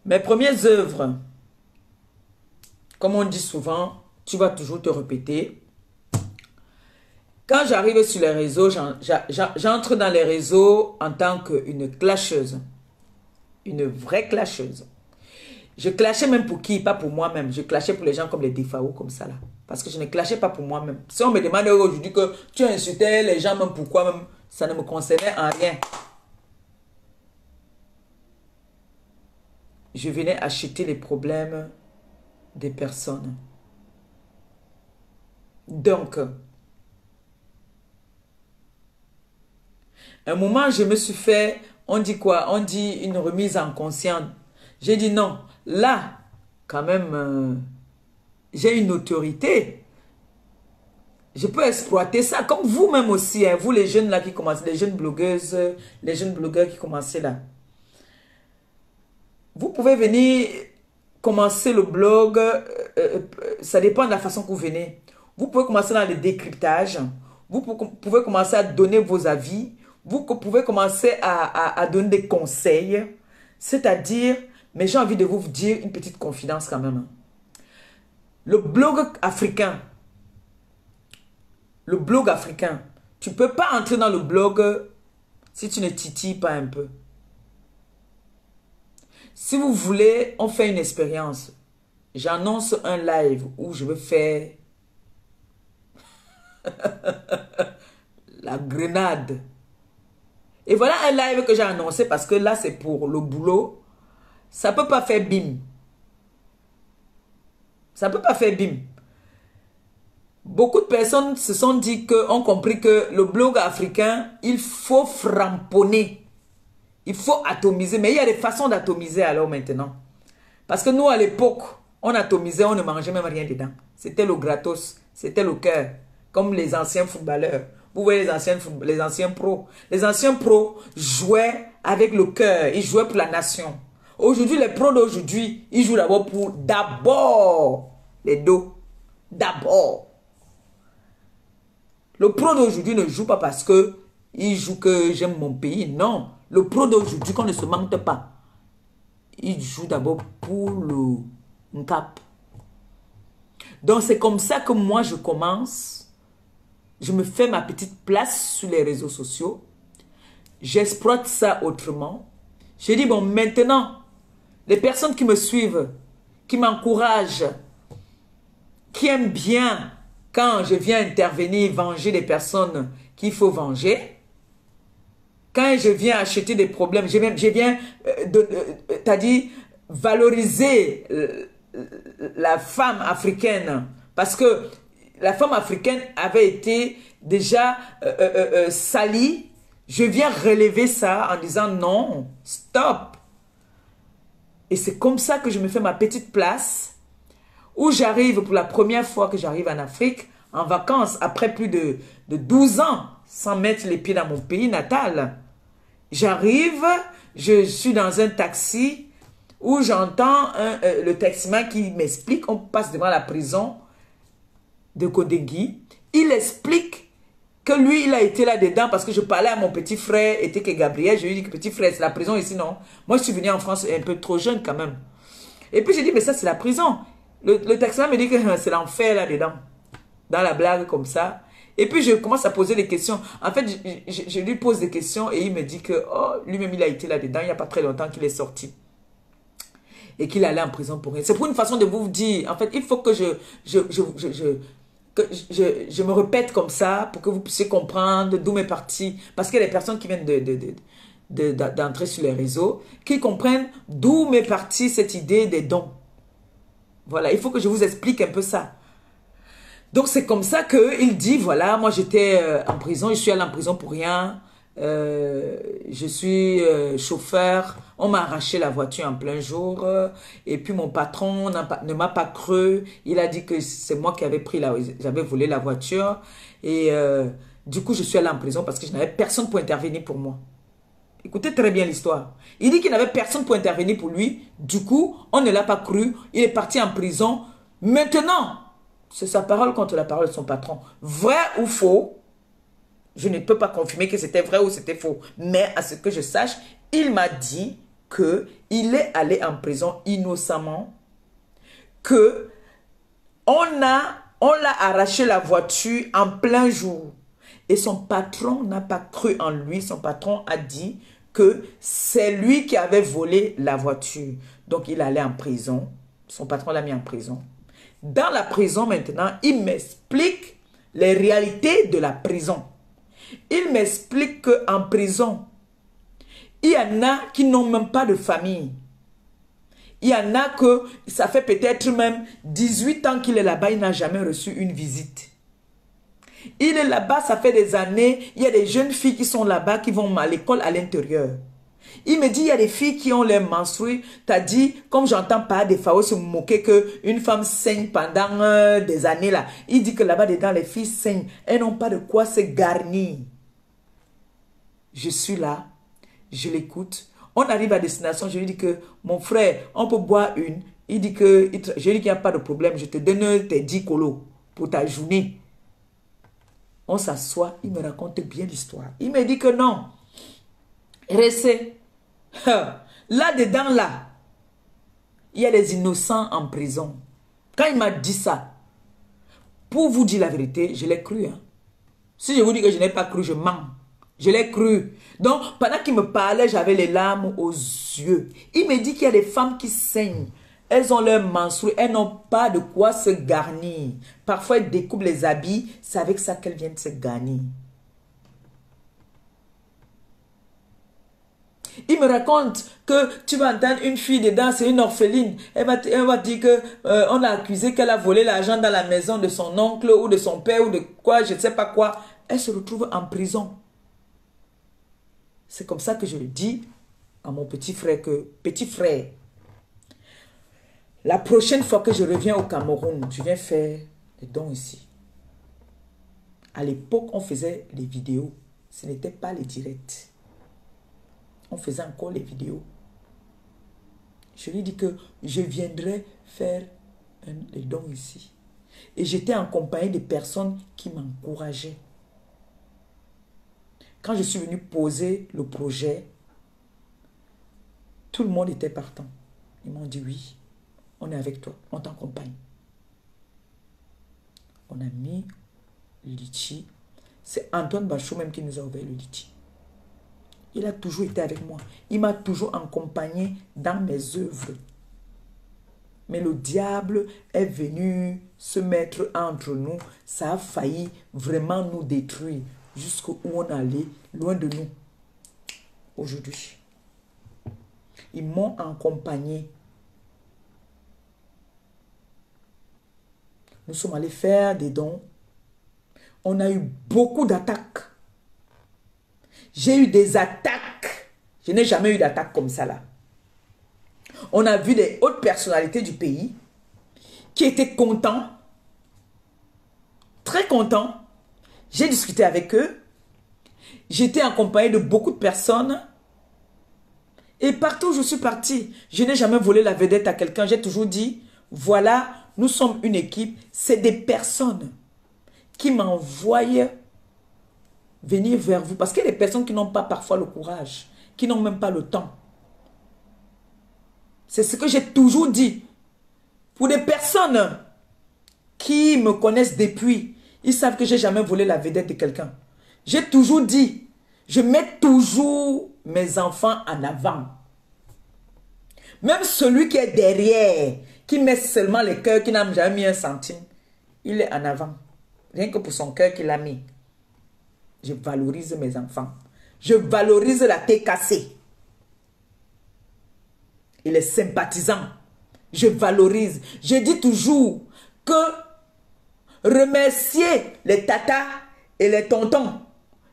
mes premières œuvres, comme on dit souvent, tu vas toujours te répéter. Quand j'arrive sur les réseaux, j'entre dans les réseaux en tant qu'une clasheuse. Une vraie clasheuse. Je clashais même pour qui? Pas pour moi-même. Je clashais pour les gens comme les défauts, comme ça là. Parce que je ne clashais pas pour moi-même. Si on me demande aujourd'hui que tu insultais les gens, même pourquoi même, ça ne me concernait en rien. Je venais acheter les problèmes des personnes. Donc, un moment, je me suis fait, on dit quoi? On dit une remise en conscience. J'ai dit non, là, quand même, j'ai une autorité. Je peux exploiter ça, comme vous-même aussi, hein, vous les jeunes là qui commencent, les jeunes blogueuses, les jeunes blogueurs qui commencent là. Vous pouvez venir commencer le blog, ça dépend de la façon que vous venez. Vous pouvez commencer dans le décryptage, vous pouvez commencer à donner vos avis, vous pouvez commencer à donner des conseils, c'est-à-dire, mais j'ai envie de vous dire une petite confidence quand même. Le blog africain, tu ne peux pas entrer dans le blog si tu ne titilles pas un peu. Si vous voulez, on fait une expérience. J'annonce un live où je vais faire la grenade. Et voilà un live que j'ai annoncé parce que là, c'est pour le boulot. Ça ne peut pas faire bim. Ça ne peut pas faire bim. Beaucoup de personnes se sont dit ont compris que le blog africain, il faut framponner. Il faut atomiser. Mais il y a des façons d'atomiser alors maintenant. Parce que nous, à l'époque, on atomisait, on ne mangeait même rien dedans. C'était le gratos, c'était le cœur. Comme les anciens footballeurs. Vous voyez les anciens pros. Les anciens pros jouaient avec le cœur. Ils jouaient pour la nation. Aujourd'hui, les pros d'aujourd'hui, ils jouent d'abord pour les dos. D'abord. Le pro d'aujourd'hui ne joue pas parce que il joue que j'aime mon pays. Non. Le pro d'aujourd'hui, qu'on ne se mente pas. Il joue d'abord pour le cap. Donc, c'est comme ça que moi, je commence. Je me fais ma petite place sur les réseaux sociaux. J'exploite ça autrement. J'ai dit, bon, maintenant, les personnes qui me suivent, qui m'encouragent, qui aiment bien quand je viens intervenir, venger les personnes qu'il faut venger, quand je viens acheter des problèmes, je viens, t'as dit, valoriser la femme africaine. Parce que la femme africaine avait été déjà salie. Je viens relever ça en disant non, stop. Et c'est comme ça que je me fais ma petite place où j'arrive pour la première fois que j'arrive en Afrique, en vacances, après plus de 12 ans, sans mettre les pieds dans mon pays natal. J'arrive, je suis dans un taxi où j'entends le taximan qui m'explique, on passe devant la prison de Kodengui. Il explique que lui, il a été là-dedans parce que je parlais à mon petit frère, était que Gabriel, je lui ai dit que petit frère, c'est la prison ici, non? Moi, je suis venu en France un peu trop jeune quand même. Et puis, j'ai dit, mais ça, c'est la prison. Le taximan me dit que c'est l'enfer là-dedans. Dans la blague comme ça. Et puis, je commence à poser des questions. En fait, je lui pose des questions et il me dit que oh, lui-même, il a été là-dedans. Il n'y a pas très longtemps qu'il est sorti. Et qu'il allait en prison pour rien. C'est pour une façon de vous dire. En fait, il faut que je me répète comme ça pour que vous puissiez comprendre d'où mes parties. Parce qu'il y a des personnes qui viennent d'entrer sur les réseaux qui comprennent d'où m'est partie cette idée des dons. Voilà, il faut que je vous explique un peu ça. Donc, c'est comme ça qu'il dit, voilà, moi j'étais en prison, je suis allé en prison pour rien, je suis chauffeur, on m'a arraché la voiture en plein jour, et puis mon patron ne m'a pas cru, il a dit que c'est moi qui avais j'avais volé la voiture, et du coup je suis allé en prison parce que je n'avais personne pour intervenir pour moi. Écoutez très bien l'histoire. Il dit qu'il n'avait personne pour intervenir pour lui, du coup on ne l'a pas cru, il est parti en prison. Maintenant, c'est sa parole contre la parole de son patron. Vrai ou faux, je ne peux pas confirmer que c'était vrai ou c'était faux. Mais à ce que je sache, il m'a dit qu'il est allé en prison innocemment, que on l'a arraché la voiture en plein jour. Et son patron n'a pas cru en lui. Son patron a dit que c'est lui qui avait volé la voiture. Donc, il allait en prison. Son patron l'a mis en prison. Dans la prison, maintenant, il m'explique les réalités de la prison. Il m'explique qu'en prison, il y en a qui n'ont même pas de famille. Il y en a que ça fait peut-être même 18 ans qu'il est là-bas, il n'a jamais reçu une visite. Il est là-bas, ça fait des années, il y a des jeunes filles qui sont là-bas, qui vont à l'école à l'intérieur. Il me dit, il y a des filles qui ont les menstrues. T'as dit, comme j'entends pas des fois se moquer qu'une femme saigne pendant des années là. Il dit que là-bas dedans, les filles saignent. Elles n'ont pas de quoi se garnir. Je suis là, je l'écoute. On arrive à destination, je lui dis que, mon frère, on peut boire une. Il dit que, je lui dis qu'il n'y a pas de problème, je te donne tes 10 colos pour ta journée. On s'assoit, il me raconte bien l'histoire. Il me dit que non. Restez. Là-dedans, là, il y a des innocents en prison. Quand il m'a dit ça, pour vous dire la vérité, je l'ai cru. Hein. Si je vous dis que je n'ai pas cru, je mens. Je l'ai cru. Donc, pendant qu'il me parlait, j'avais les larmes aux yeux. Il me dit qu'il y a des femmes qui saignent. Elles ont leurs menstrues, elles n'ont pas de quoi se garnir. Parfois, elles découpent les habits, c'est avec ça qu'elles viennent se garnir. Il me raconte que tu vas entendre une fille dedans, c'est une orpheline. Elle va dire que on a accusé qu'elle a volé l'argent dans la maison de son oncle ou de son père ou de quoi, je ne sais pas quoi. Elle se retrouve en prison. C'est comme ça que je le dis à mon petit frère que, petit frère, la prochaine fois que je reviens au Cameroun, je viens faire des dons ici. À l'époque, on faisait les vidéos. Ce n'était pas les directs. On faisait encore les vidéos. Je lui dis que je viendrai faire les dons ici. Et j'étais en compagnie de personnes qui m'encourageaient. Quand je suis venu poser le projet, tout le monde était partant. Ils m'ont dit oui, on est avec toi, on t'accompagne. On a mis le litchi. C'est Antoine Bachot même qui nous a ouvert le litchi. Il a toujours été avec moi. Il m'a toujours accompagné dans mes œuvres. Mais le diable est venu se mettre entre nous. Ça a failli vraiment nous détruire. Jusqu'où on allait, loin de nous. Aujourd'hui. Ils m'ont accompagné. Nous sommes allés faire des dons. On a eu beaucoup d'attaques. J'ai eu des attaques. Je n'ai jamais eu d'attaque comme ça là. On a vu des hautes personnalités du pays qui étaient contents. Très contents. J'ai discuté avec eux. J'étais accompagné de beaucoup de personnes. Et partout où je suis partie, je n'ai jamais volé la vedette à quelqu'un. J'ai toujours dit, voilà, nous sommes une équipe. C'est des personnes qui m'envoient venir vers vous. Parce qu'il y a des personnes qui n'ont pas parfois le courage, qui n'ont même pas le temps. C'est ce que j'ai toujours dit. Pour des personnes qui me connaissent depuis, ils savent que je n'ai jamais volé la vedette de quelqu'un. J'ai toujours dit, je mets toujours mes enfants en avant. Même celui qui est derrière, qui met seulement le cœur, qui n'a jamais mis un centime, il est en avant. Rien que pour son cœur qu'il a mis. Je valorise mes enfants. Je valorise la TKC. Et les sympathisants. Je valorise. Je dis toujours que remercier les tatas et les tontons.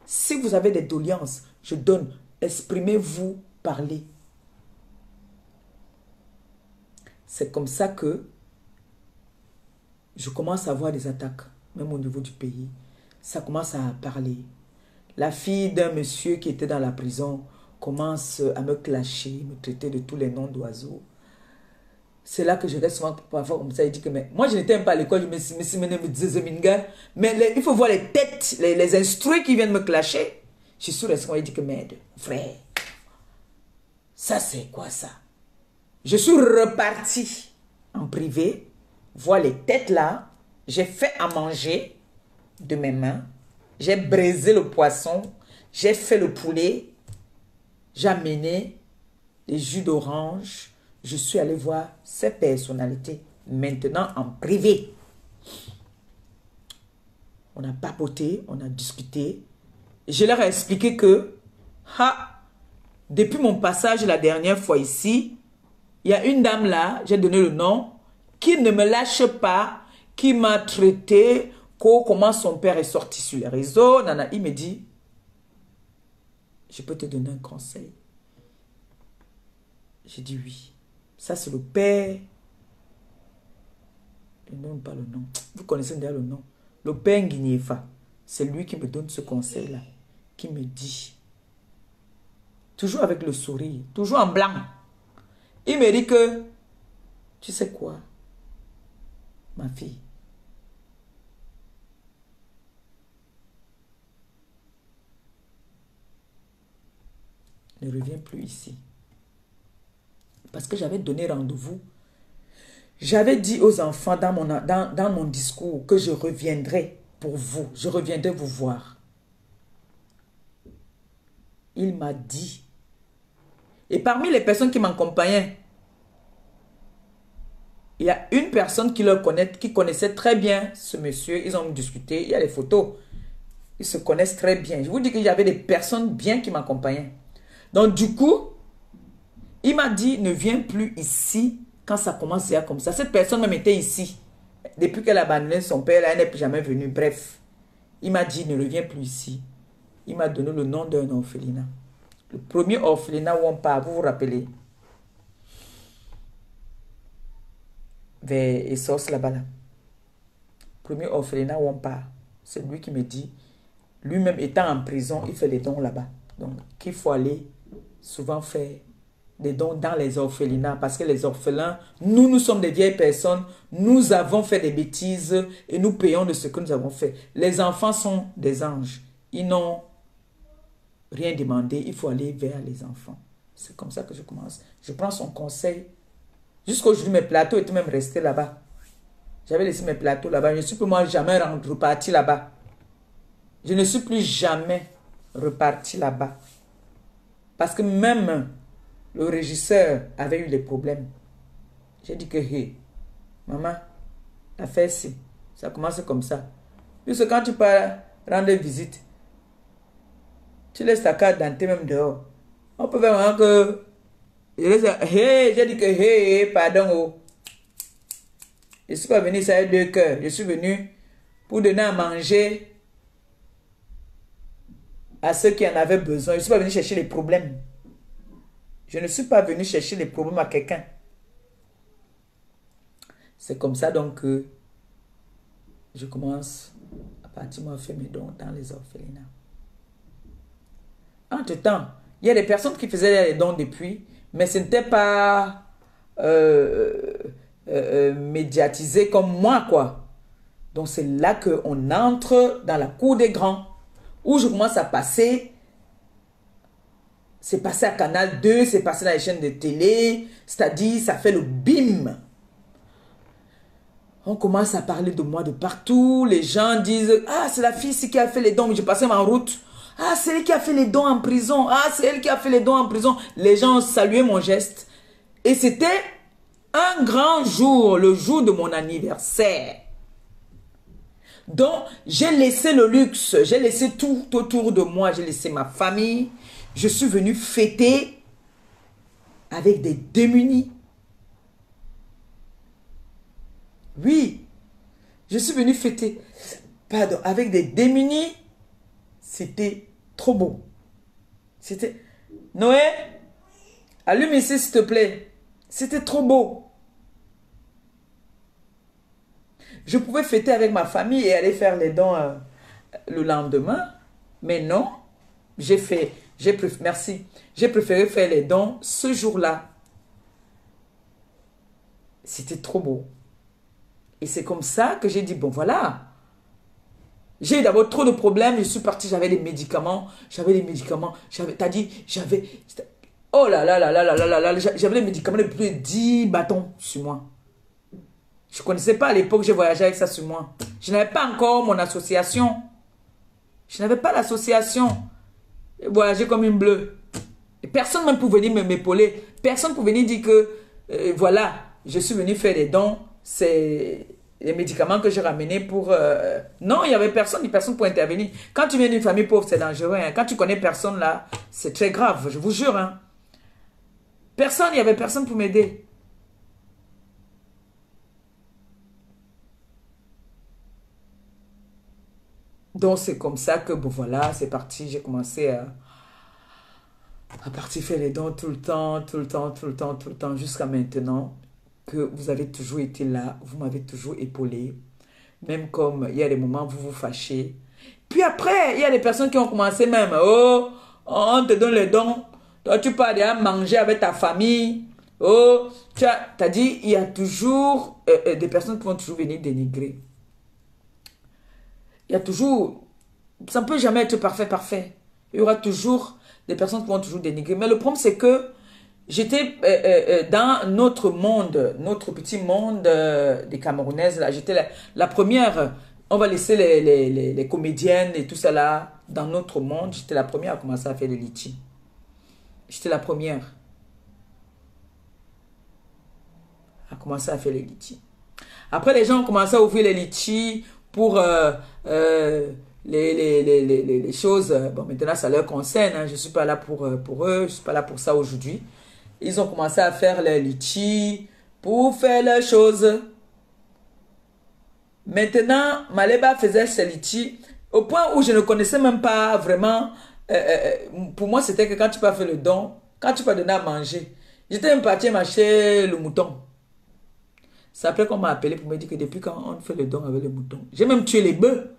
Si vous avez des doléances, je donne. Exprimez-vous, parlez. C'est comme ça que je commence à avoir des attaques, même au niveau du pays. Ça commence à parler. La fille d'un monsieur qui était dans la prison commence à me clasher, me traiter de tous les noms d'oiseaux. C'est là que je reste souvent parfois comme ça. Il dit que mais moi je n'étais même pas à l'école, mais il faut voir les têtes, les instruits qui viennent me clasher. Je suis resté, il dit que merde, frère, ça c'est quoi ça? Je suis reparti en privé, voir les têtes là, j'ai fait à manger de mes mains, j'ai braisé le poisson, j'ai fait le poulet, j'ai amené des jus d'orange, je suis allé voir ces personnalités maintenant en privé. On a papoté, on a discuté. Je leur ai expliqué que, depuis mon passage la dernière fois ici, il y a une dame là, j'ai donné le nom, qui ne me lâche pas, qui m'a traité, comment son père est sorti sur les réseaux. Nana, il me dit, je peux te donner un conseil. J'ai dit oui. Ça, c'est le père. Je ne donne pas le nom. Vous connaissez déjà le nom. Le père Nguiniefa. C'est lui qui me donne ce conseil-là. Qui me dit, toujours avec le sourire, toujours en blanc. Il me dit que, tu sais quoi, ma fille, ne reviens plus ici. Parce que j'avais donné rendez-vous. J'avais dit aux enfants dans mon discours que je reviendrai pour vous. Je reviendrai vous voir. Il m'a dit. Et parmi les personnes qui m'accompagnaient, il y a une personne qui connaissait très bien ce monsieur. Ils ont discuté. Il y a les photos. Ils se connaissent très bien. Je vous dis qu'il y avait des personnes bien qui m'accompagnaient. Donc du coup, il m'a dit, ne viens plus ici quand ça commence à comme ça. Cette personne même était ici. Depuis qu'elle a abandonné son père, elle n'est plus jamais venue. Bref, il m'a dit, ne reviens plus ici. Il m'a donné le nom d'un orphelinat. Le premier orphelinat où on part, vous vous rappelez? Vers Essos là-bas. Là. Premier orphelinat où on part. C'est lui qui me dit, lui-même étant en prison, il fait les dons là-bas. Donc, qu'il faut aller souvent faire des dons dans les orphelinats. Parce que les orphelins, nous sommes des vieilles personnes. Nous avons fait des bêtises et nous payons de ce que nous avons fait. Les enfants sont des anges. Ils n'ont rien demandé. Il faut aller vers les enfants. C'est comme ça que je commence. Je prends son conseil. Jusqu'aujourd'hui, mes plateaux étaient même restés là-bas. J'avais laissé mes plateaux là-bas. Je ne suis plus moi jamais reparti là-bas. Je ne suis plus jamais reparti là-bas. Parce que même le régisseur avait eu des problèmes. J'ai dit que, hey, maman, l'affaire c'est, ça commence comme ça. Puisque quand tu pars rendre visite, tu laisses ta carte d'identité même dehors. On peut faire que, hey, j'ai dit que, hey, pardon, oh. Je ne suis pas venu ça avec deux cœurs. Je suis venu pour donner à manger à ceux qui en avaient besoin. Je ne suis pas venu chercher les problèmes. Je ne suis pas venu chercher les problèmes à quelqu'un. C'est comme ça donc que je commence à partir à faire mes dons dans les orphelinats. Entre-temps, il y a des personnes qui faisaient les dons depuis, mais ce n'était pas médiatisé comme moi, quoi. Donc c'est là qu'on entre dans la cour des grands, où je commence à passer. C'est passé à Canal 2, c'est passé dans les chaînes de télé, c'est-à-dire ça fait le bim. On commence à parler de moi de partout, les gens disent, ah c'est la fille ici qui a fait les dons, je passais ma route. Ah c'est elle qui a fait les dons en prison, ah c'est elle qui a fait les dons en prison. Les gens saluaient mon geste. Et c'était un grand jour, le jour de mon anniversaire. Donc j'ai laissé le luxe, j'ai laissé tout autour de moi, j'ai laissé ma famille. Je suis venu fêter avec des démunis. Oui, je suis venu fêter, pardon, avec des démunis. C'était trop beau. C'était... Noé, allume ici s'il te plaît. C'était trop beau. Je pouvais fêter avec ma famille et aller faire les dons le lendemain. Mais non, merci. J'ai préféré faire les dons ce jour-là. C'était trop beau. Et c'est comme ça que j'ai dit, bon voilà. J'ai eu d'abord trop de problèmes. Je suis partie, j'avais des médicaments. Oh là là là là là là là. J'avais des médicaments de plus de 10 bâtons sur moi. Je ne connaissais pas à l'époque, j'ai voyagé avec ça sur moi. Je n'avais pas encore mon association. Je n'avais pas l'association. J'ai voyagé comme une bleue. Et personne ne pouvait venir m'épauler. Personne ne pouvait venir dire que voilà, je suis venu faire des dons, c'est les médicaments que j'ai ramenés pour... Non, il n'y avait personne pour intervenir. Quand tu viens d'une famille pauvre, c'est dangereux. Hein. Quand tu connais personne là, c'est très grave, je vous jure. Hein. Personne, il n'y avait personne pour m'aider. Donc c'est comme ça que, bon voilà, c'est parti, j'ai commencé à partir faire les dons tout le temps, jusqu'à maintenant, que vous avez toujours été là, vous m'avez toujours épaulé. Même comme il y a des moments où vous vous fâchez. Puis après, il y a des personnes qui ont commencé même, oh, on te donne les dons, toi tu pars déjà manger avec ta famille, oh, tu as dit, il y a toujours des personnes qui vont toujours venir dénigrer. Il y a toujours, ça ne peut jamais être parfait. Il y aura toujours des personnes qui vont toujours dénigrer. Mais le problème, c'est que j'étais dans notre monde, notre petit monde des Camerounaises. Là, j'étais la première, on va laisser les comédiennes et tout ça là, dans notre monde. J'étais la première à commencer à faire le litchi. J'étais la première à commencer à faire le litchi. Après, les gens ont commencé à ouvrir les litchis pour les choses. Bon, maintenant, ça leur concerne. Hein. Je ne suis pas là pour eux. Je ne suis pas là pour ça aujourd'hui. Ils ont commencé à faire les litchis pour faire leurs choses. Maintenant, Maleba faisait ses litchis au point où je ne connaissais même pas vraiment. Pour moi, c'était que quand tu peux faire le don, quand tu peux donner à manger, j'étais même parti m'acheter le mouton. C'est après qu'on m'a appelé pour me dire que depuis quand on fait le don avec le mouton. J'ai même tué les bœufs.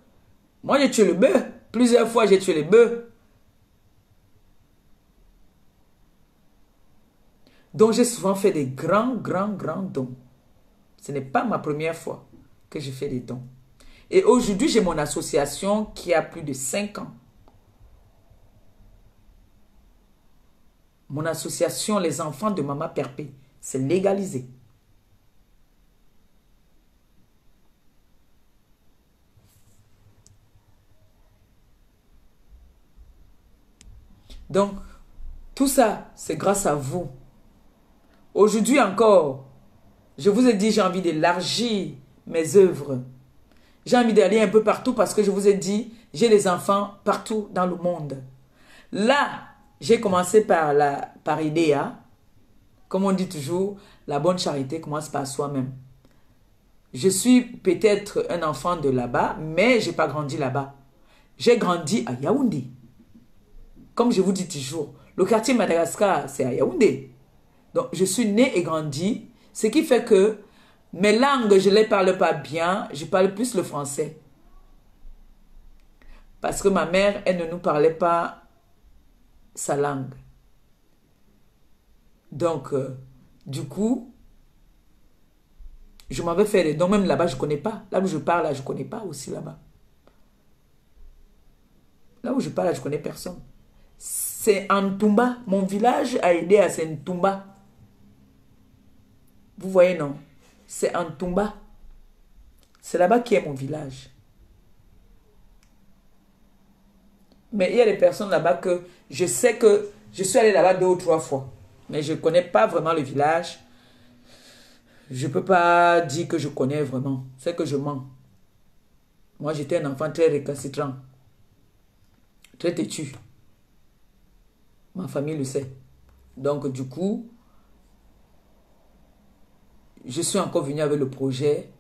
Moi, j'ai tué le bœuf. Plusieurs fois, j'ai tué les bœufs. Donc, j'ai souvent fait des grands dons. Ce n'est pas ma première fois que je fais des dons. Et aujourd'hui, j'ai mon association qui a plus de 5 ans. Mon association, les enfants de Maman Perpé, c'est légalisé. Donc, tout ça, c'est grâce à vous. Aujourd'hui encore, je vous ai dit, j'ai envie d'élargir mes œuvres. J'ai envie d'aller un peu partout parce que je vous ai dit, j'ai des enfants partout dans le monde. Là, j'ai commencé par IDEA. Comme on dit toujours, la bonne charité commence par soi-même. Je suis peut-être un enfant de là-bas, mais je n'ai pas grandi là-bas. J'ai grandi à Yaoundé. Comme je vous dis toujours, le quartier Madagascar, c'est à Yaoundé. Donc, je suis né et grandi, ce qui fait que mes langues, je ne les parle pas bien, je parle plus le français. Parce que ma mère, elle ne nous parlait pas sa langue. Donc, du coup, je m'avais fait des dons, même là-bas, je ne connais pas. Là où je parle, là, je ne connais pas aussi là-bas. Là où je parle, là, je ne connais personne. C'est Ntumba. Mon village a aidé à Ntumba. Vous voyez, non? C'est Ntumba. C'est là-bas qui est mon village. Mais il y a des personnes là-bas que je sais que je suis allé là-bas 2 ou 3 fois. Mais je ne connais pas vraiment le village. Je ne peux pas dire que je connais vraiment. C'est que je mens. Moi, j'étais un enfant très récalcitrant. Très têtu. Ma famille le sait. Donc, du coup, je suis encore venu avec le projet.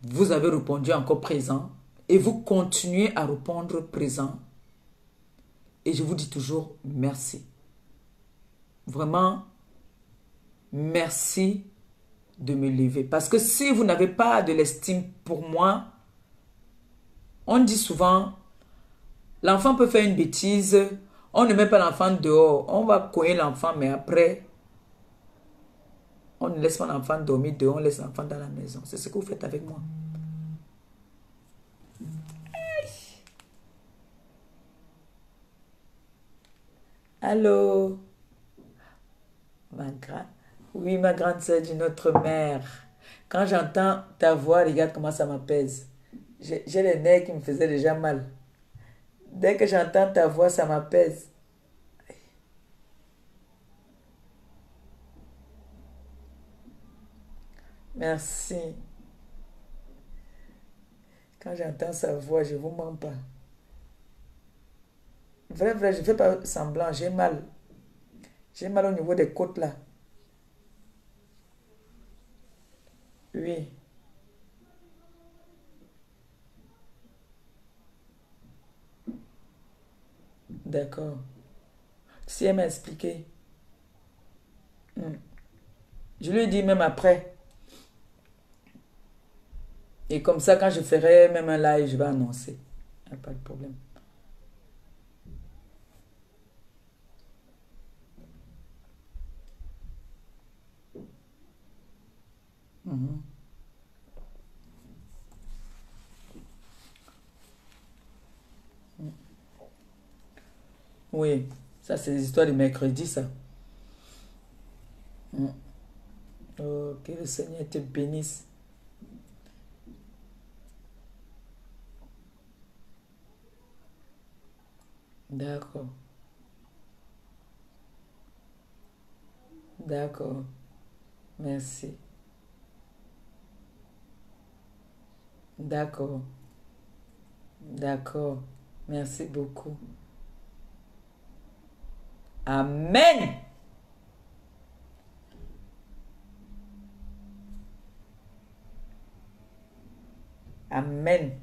Vous avez répondu encore présent. Et vous continuez à répondre présent. Et je vous dis toujours merci. Vraiment, merci de me lever. Parce que si vous n'avez pas de l'estime pour moi, on dit souvent, l'enfant peut faire une bêtise, on ne met pas l'enfant dehors, on va cogner l'enfant, mais après, on ne laisse pas l'enfant dormir dehors, on laisse l'enfant dans la maison. C'est ce que vous faites avec moi. Allô? Oui, ma grande soeur d'une autre mère. Quand j'entends ta voix, regarde comment ça m'apaise. J'ai les nerfs qui me faisaient déjà mal. Dès que j'entends ta voix, ça m'apaise. Merci. Quand j'entends sa voix, je ne vous mens pas. Vrai, vrai, je ne fais pas semblant, j'ai mal. J'ai mal au niveau des côtes là. Oui, d'accord. Si elle m'a expliqué. Hmm. Je lui ai dit même après. Et comme ça, quand je ferai même un live, je vais annoncer. Il n'y a pas de problème. Mhm. Oui, ça c'est les histoires de mercredi, ça. Mm. Oh, que le Seigneur te bénisse. D'accord, d'accord. Merci. D'accord, d'accord. Merci beaucoup. Amen. Amen.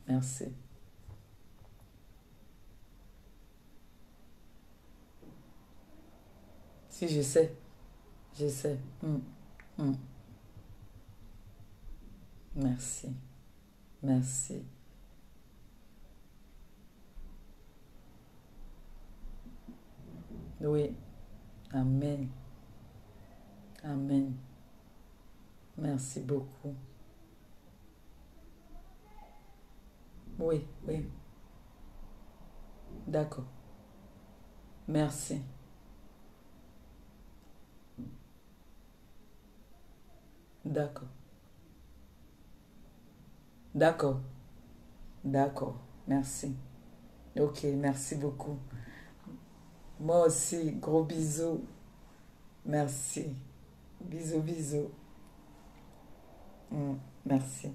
Merci. Si, je sais. Je sais. Mm. Merci. Merci. Oui. Amen. Amen. Merci beaucoup. Oui, oui. D'accord. Merci. D'accord. D'accord. D'accord. Merci. Ok, merci beaucoup. Moi aussi, gros bisous. Merci. Bisous, bisous. Merci.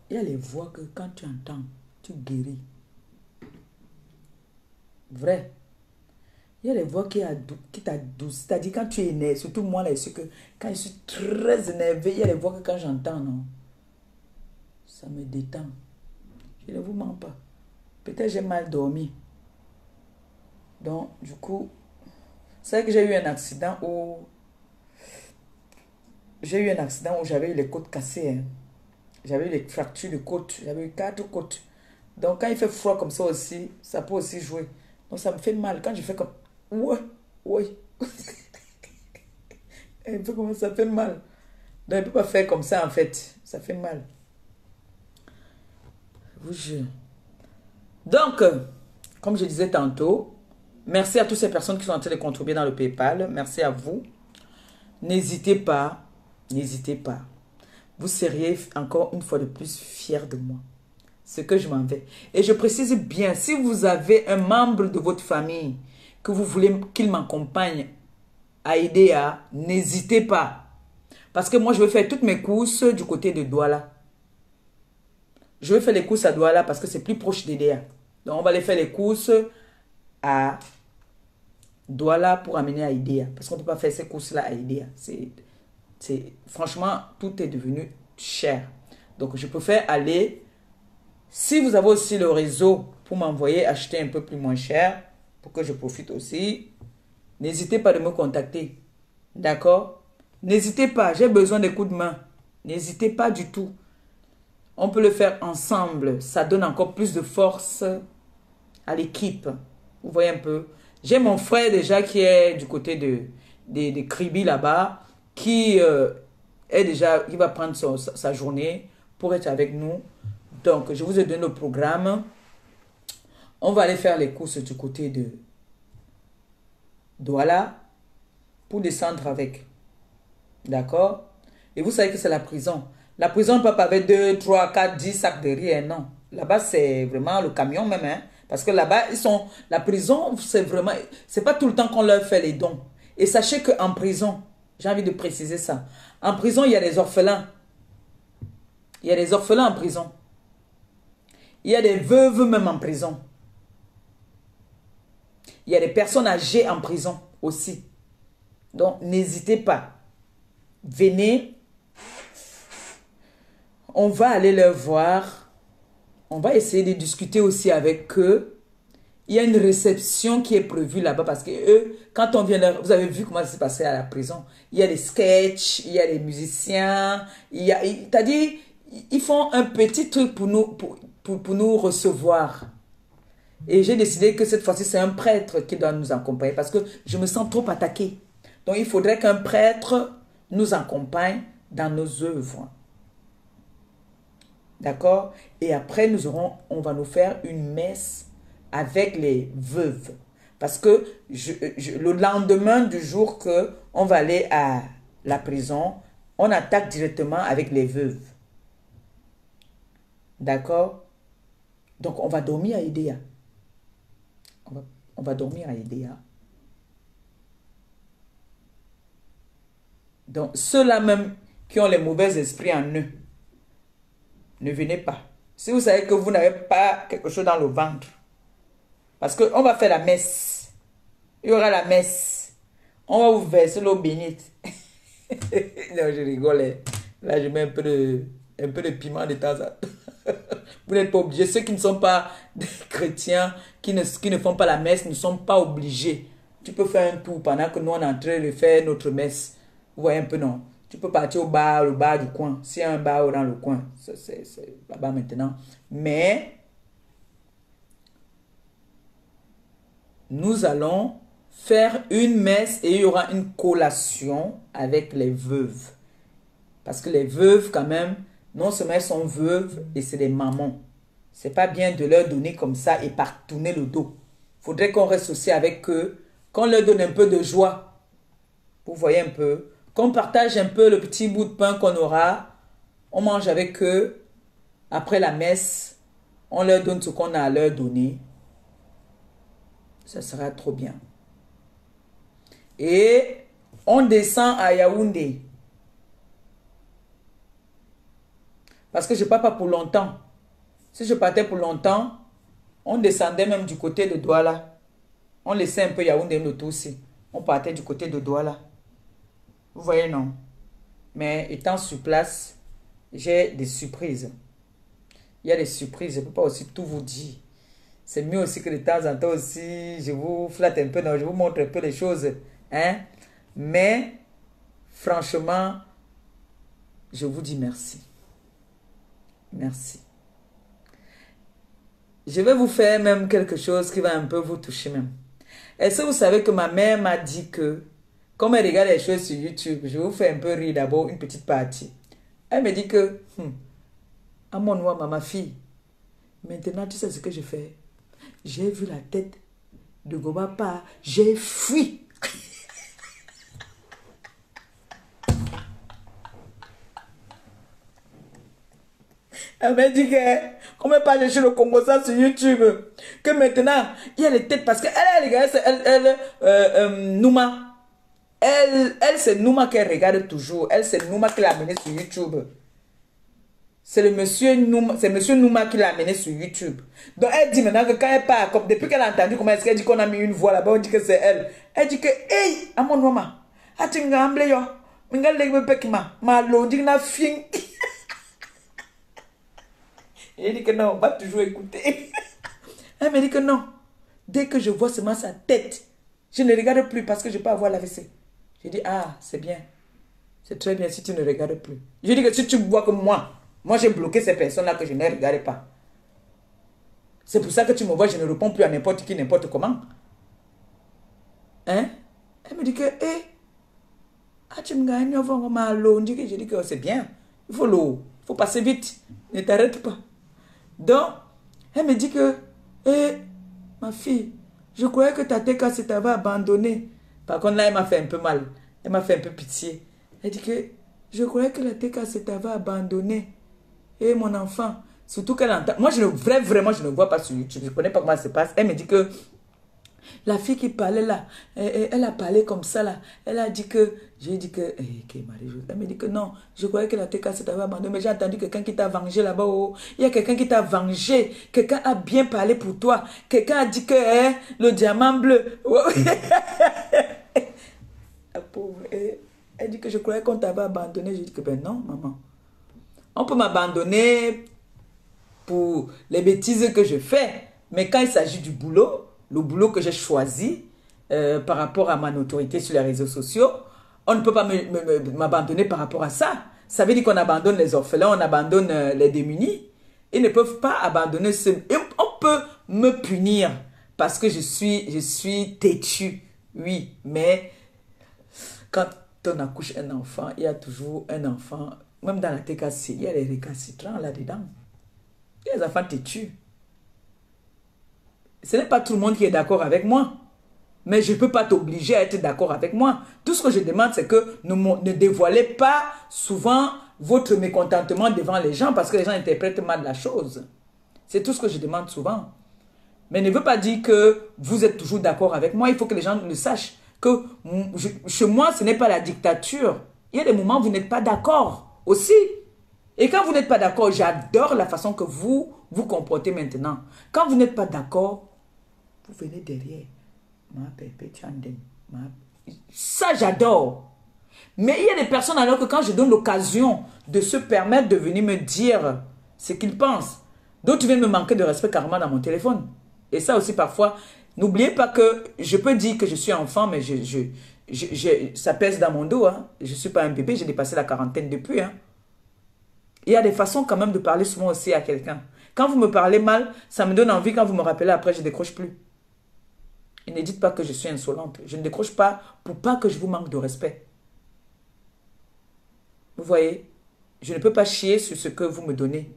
Il y a les voix que quand tu entends, tu guéris. Vrai. Il y a les voix qui t'adoucissent. C'est-à-dire quand tu es énervé, surtout moi là, c'est que quand je suis très énervé, il y a les voix que quand j'entends, non, ça me détend. Je ne vous mens pas. Peut-être j'ai mal dormi. Donc, du coup, c'est vrai que j'ai eu un accident où j'avais eu les côtes cassées, hein. J'avais eu les fractures de côte. J'avais eu 4 côtes. Donc, quand il fait froid comme ça aussi, ça peut aussi jouer. Donc, ça me fait mal. Quand je fais comme... Ouais, ouais. Un peu comme ça fait mal. Donc, il ne peut pas faire comme ça, en fait. Ça fait mal. Je vous jure. Donc, comme je disais tantôt, merci à toutes ces personnes qui sont en train de contribuer dans le PayPal. Merci à vous. N'hésitez pas. N'hésitez pas. Vous seriez encore une fois de plus fiers de moi. Ce que je m'en vais. Et je précise bien, si vous avez un membre de votre famille que vous voulez qu'il m'accompagne à aider à, n'hésitez pas. Parce que moi, je vais faire toutes mes courses du côté de Douala. Je vais faire les courses à Douala parce que c'est plus proche d'Edea. Donc, on va aller faire les courses à Douala pour amener à Edea. Parce qu'on ne peut pas faire ces courses-là à Edea. Franchement, tout est devenu cher. Donc, je préfère aller. Si vous avez aussi le réseau pour m'envoyer acheter un peu plus moins cher, pour que je profite aussi, n'hésitez pas de me contacter. D'accord? N'hésitez pas, j'ai besoin des coups de main. N'hésitez pas du tout. On peut le faire ensemble. Ça donne encore plus de force à l'équipe. Vous voyez un peu? J'ai mon frère déjà qui est du côté de Kribi là-bas, qui est déjà, il va prendre sa journée pour être avec nous. Donc, je vous ai donné le programme. On va aller faire les courses du côté de Douala pour descendre avec. D'accord? Et vous savez que c'est la prison. La prison ne peut pas avec 2, 3, 4, 10 sacs de riz, non. Là-bas, c'est vraiment le camion même. Hein? Parce que là-bas, la prison, c'est vraiment, c'est pas tout le temps qu'on leur fait les dons. Et sachez qu'en prison, j'ai envie de préciser ça, en prison, il y a des orphelins. Il y a des orphelins en prison. Il y a des veuves même en prison. Il y a des personnes âgées en prison aussi. Donc, n'hésitez pas. Venez. On va aller leur voir. On va essayer de discuter aussi avec eux. Il y a une réception qui est prévue là-bas parce que eux, quand on vient là, vous avez vu comment ça s'est passé à la prison. Il y a des sketchs, il y a des musiciens, c'est-à-dire, ils font un petit truc pour nous recevoir. Et j'ai décidé que cette fois-ci, c'est un prêtre qui doit nous accompagner parce que je me sens trop attaquée. Donc, il faudrait qu'un prêtre nous accompagne dans nos œuvres. D'accord? Et après, on va nous faire une messe avec les veuves. Parce que le lendemain du jour qu'on va aller à la prison, on attaque directement avec les veuves. D'accord? Donc, on va dormir à Idéa. On va dormir à Idéa. Donc, ceux-là même qui ont les mauvais esprits en eux, ne venez pas. Si vous savez que vous n'avez pas quelque chose dans le ventre, parce qu'on va faire la messe. Il y aura la messe. On va vous verser l'eau bénite. Non, je rigole. Là, je mets un peu de piment de temps en temps. Vous n'êtes pas obligés. Ceux qui ne sont pas des chrétiens, qui ne font pas la messe, ne sont pas obligés. Tu peux faire un tour pendant que nous, on est en train de faire notre messe. Vous voyez un peu, non? Tu peux partir au bar, le bar du coin. S'il y a un bar dans le coin, c'est là-bas maintenant. Mais nous allons faire une messe et il y aura une collation avec les veuves. Parce que les veuves, quand même, non seulement elles sont veuves et c'est des mamans. C'est pas bien de leur donner comme ça et par tourner le dos. Faudrait qu'on reste aussi avec eux, qu'on leur donne un peu de joie. Vous voyez un peu? Qu'on partage un peu le petit bout de pain qu'on aura. On mange avec eux. Après la messe, on leur donne ce qu'on a à leur donner. Ça sera trop bien. Et on descend à Yaoundé. Parce que je ne pars pas pour longtemps. Si je partais pour longtemps, on descendait même du côté de Douala. On laissait un peu Yaoundé le tout aussi. On partait du côté de Douala. Vous voyez, non? Mais étant sur place, j'ai des surprises. Il y a des surprises. Je ne peux pas aussi tout vous dire. C'est mieux aussi que de temps en temps aussi, je vous flatte un peu, non, je vous montre un peu les choses. Hein? Mais, franchement, je vous dis merci. Merci. Je vais vous faire même quelque chose qui va un peu vous toucher même. Est-ce que vous savez que ma mère m'a dit que, comme elle regarde les choses sur YouTube, je vais vous faire un peu rire d'abord, une petite partie. Elle me dit que, à mon noix, ma fille, maintenant tu sais ce que je fais. J'ai vu la tête de Gobapa, j'ai fui. Elle m'a dit que, comment pas chercher le Congo ça sur YouTube, que maintenant, il y a les têtes, parce qu'elle, Nouma, elle c'est Nouma qu'elle regarde toujours, elle c'est Nouma qui l'a amené sur YouTube. C'est le monsieur Nouma, c'est monsieur Nouma qui l'a amené sur YouTube. Donc elle dit maintenant que quand elle part, comme depuis qu'elle a entendu comment est-ce qu'elle dit qu'on a mis une voix là-bas, on dit que c'est elle. Elle dit que, hey, à mon maman, tu m'as emblé yo, m'as levé pekima, ma londi na fin. Elle dit que non, on va toujours écouter. Elle me dit que non. Dès que je vois seulement sa tête, je ne regarde plus parce que je peux avoir l'AVC. Je dis, ah, c'est bien. C'est très bien si tu ne regardes plus. Je dis que si tu vois que moi j'ai bloqué ces personnes-là que je ne regarde pas. C'est pour ça que tu me vois, je ne réponds plus à n'importe qui, n'importe comment. Hein? Elle me dit que, tu me gagnes, je dis que c'est bien. Il faut passer vite. Ne t'arrête pas. Donc, elle me dit que, ma fille, je croyais que ta tête cassée t'avait abandonné. Par contre, là, elle m'a fait un peu mal. Elle m'a fait un peu pitié. Elle dit que, je croyais que la tête cassée t'avait abandonné. Mon enfant, Surtout qu'elle entend. Moi, vraiment, je ne vois pas sur YouTube. Je ne connais pas comment ça se passe. Elle me dit que la fille qui parlait là, elle a parlé comme ça là. Elle a dit que, j'ai dit que, elle me dit que non, je croyais que la TK t'avait abandonné, mais j'ai entendu quelqu'un qui t'a vengé là-bas. Oh. Il y a quelqu'un qui t'a vengé. Quelqu'un a bien parlé pour toi. Quelqu'un a dit que le diamant bleu. La pauvre. Elle dit que je croyais qu'on t'avait abandonné. J'ai dit que ben non, maman. On peut m'abandonner pour les bêtises que je fais. Mais quand il s'agit du boulot, le boulot que j'ai choisi par rapport à ma notoriété sur les réseaux sociaux, on ne peut pas m'abandonner par rapport à ça. Ça veut dire qu'on abandonne les orphelins, on abandonne les démunis. Ils ne peuvent pas abandonner ce... On peut me punir parce que je suis têtu. Oui, mais quand on accouche un enfant, il y a toujours un enfant, même dans la TKC, il y a les récalcitrants là-dedans. Il y a des enfants têtus. Ce n'est pas tout le monde qui est d'accord avec moi. Mais je ne peux pas t'obliger à être d'accord avec moi. Tout ce que je demande, c'est que ne dévoilez pas souvent votre mécontentement devant les gens parce que les gens interprètent mal la chose. C'est tout ce que je demande souvent. Mais ne veut pas dire que vous êtes toujours d'accord avec moi. Il faut que les gens le sachent. Que chez moi, ce n'est pas la dictature. Il y a des moments où vous n'êtes pas d'accord aussi. Et quand vous n'êtes pas d'accord, j'adore la façon que vous vous comportez maintenant. Quand vous n'êtes pas d'accord, vous venez derrière. Ça, j'adore. Mais il y a des personnes alors que quand je donne l'occasion de se permettre de venir me dire ce qu'ils pensent, d'autres viennent me manquer de respect carrément dans mon téléphone. Et ça aussi parfois, n'oubliez pas que je peux dire que je suis enfant, mais ça pèse dans mon dos. Hein. Je ne suis pas un bébé, j'ai dépassé la quarantaine depuis. Hein. Il y a des façons quand même de parler souvent aussi à quelqu'un. Quand vous me parlez mal, ça me donne envie. Quand vous me rappelez après, je ne décroche plus. Et ne dites pas que je suis insolente. Je ne décroche pas pour pas que je vous manque de respect. Vous voyez, je ne peux pas chier sur ce que vous me donnez.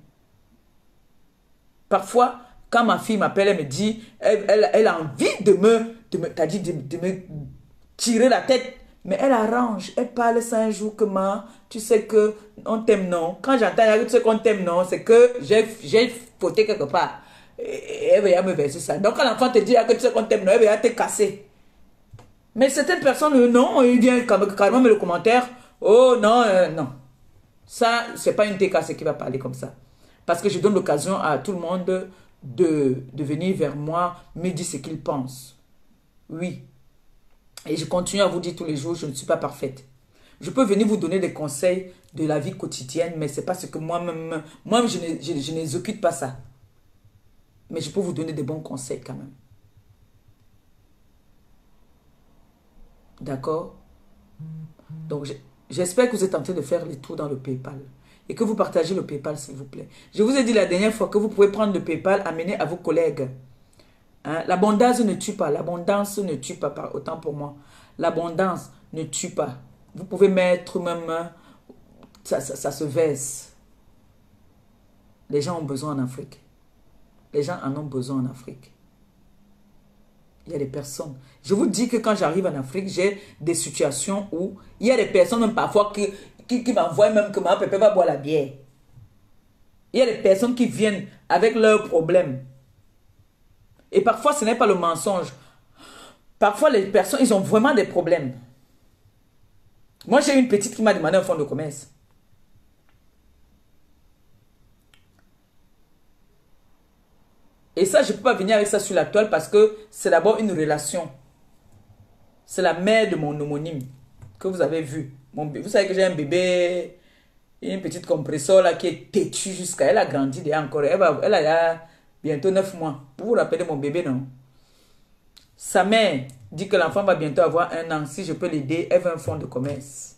Parfois, quand ma fille m'appelle, elle me dit, elle a envie de me tirer la tête. Mais elle arrange, elle parle ça un jour que tu sais que on t'aime non. Quand j'entends tu sais qu'on t'aime non, c'est que j'ai fauté quelque part. Et elle va me verser ça. Donc quand l'enfant te dit que tu sais qu'on t'aime non, elle va te casser. Mais certaines personnes, non, il vient carrément me le commentaire. Oh non, non. Ça, c'est pas une TKC qui va parler comme ça. Parce que je donne l'occasion à tout le monde de venir vers moi, me dire ce qu'il pense. Oui. Et je continue à vous dire tous les jours, je ne suis pas parfaite. Je peux venir vous donner des conseils de la vie quotidienne, mais ce n'est pas ce que moi-même, je n'exécute pas ça. Mais je peux vous donner des bons conseils quand même. D'accord? Donc, j'espère que vous êtes en train de faire les tours dans le PayPal. Et que vous partagez le PayPal, s'il vous plaît. Je vous ai dit la dernière fois que vous pouvez prendre le PayPal, amener à vos collègues. Hein? L'abondance ne tue pas. L'abondance ne tue pas, autant pour moi. L'abondance ne tue pas. Vous pouvez mettre même... Ça se verse. Les gens ont besoin en Afrique. Les gens en ont besoin en Afrique. Il y a des personnes. Je vous dis que quand j'arrive en Afrique, j'ai des situations où il y a des personnes même parfois qui m'envoient même que ma pépé va boire la bière. Il y a des personnes qui viennent avec leurs problèmes. Et parfois, ce n'est pas le mensonge. Parfois, les personnes, ils ont vraiment des problèmes. Moi, j'ai une petite qui m'a demandé un fonds de commerce. Et ça, je ne peux pas venir avec ça sur la toile parce que c'est d'abord une relation. C'est la mère de mon homonyme que vous avez vu. Vous savez que j'ai un bébé, une petite compresseur là qui est têtue jusqu'à... Elle a grandi déjà encore. Elle a bientôt 9 mois. Vous vous rappelez de mon bébé, non? Sa mère dit que l'enfant va bientôt avoir 1 an. Si je peux l'aider, elle veut un fonds de commerce.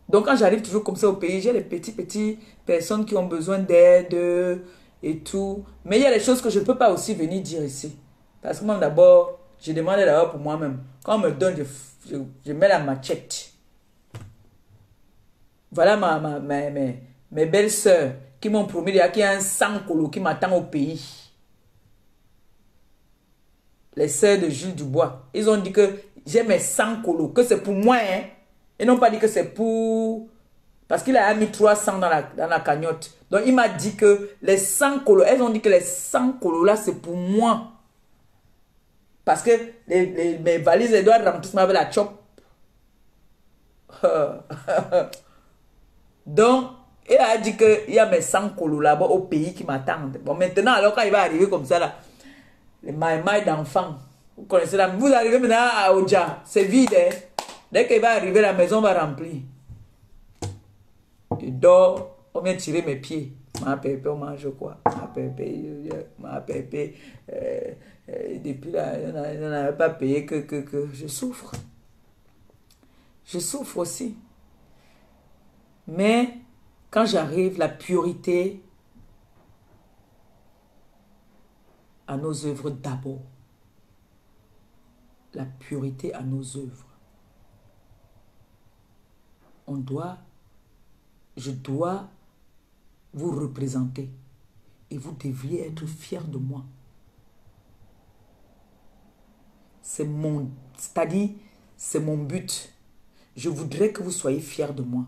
Donc quand j'arrive toujours comme ça au pays, j'ai les petites personnes qui ont besoin d'aide et tout. Mais il y a des choses que je ne peux pas aussi venir dire ici. Parce que moi d'abord, je demande d'abord pour moi-même. Quand on me donne, je mets la machette. Voilà mes belles sœurs qui m'ont promis qu'il y a un sang colo qui m'attend au pays. Les sœurs de Jules Dubois. Ils ont dit que j'ai mes 100 colos, que c'est pour moi. Hein. Ils n'ont pas dit que c'est pour Parce qu'il a mis 300 dans la cagnotte. Donc, il m'a dit que les 100 colos, elles ont dit que les 100 colos là, c'est pour moi. Parce que mes valises, elles doivent remplir avec la chop. Donc, il a dit qu'il y a mes 100 colos là-bas au pays qui m'attendent. Bon, maintenant, alors quand il va arriver comme ça, là, les mailles d'enfants, vous connaissez là, vous arrivez maintenant à Oja, c'est vide. Hein? Dès qu'il va arriver, la maison va remplir. Je dors, on vient tirer mes pieds. Ma pépé, on mange quoi? Ma pépé, depuis là, on n'avait pas payé que je souffre. Je souffre aussi. Mais quand j'arrive, la priorité à nos œuvres d'abord. La priorité à nos œuvres. Je dois vous représenter et vous devriez être fiers de moi. C'est-à-dire, c'est mon but. Je voudrais que vous soyez fiers de moi.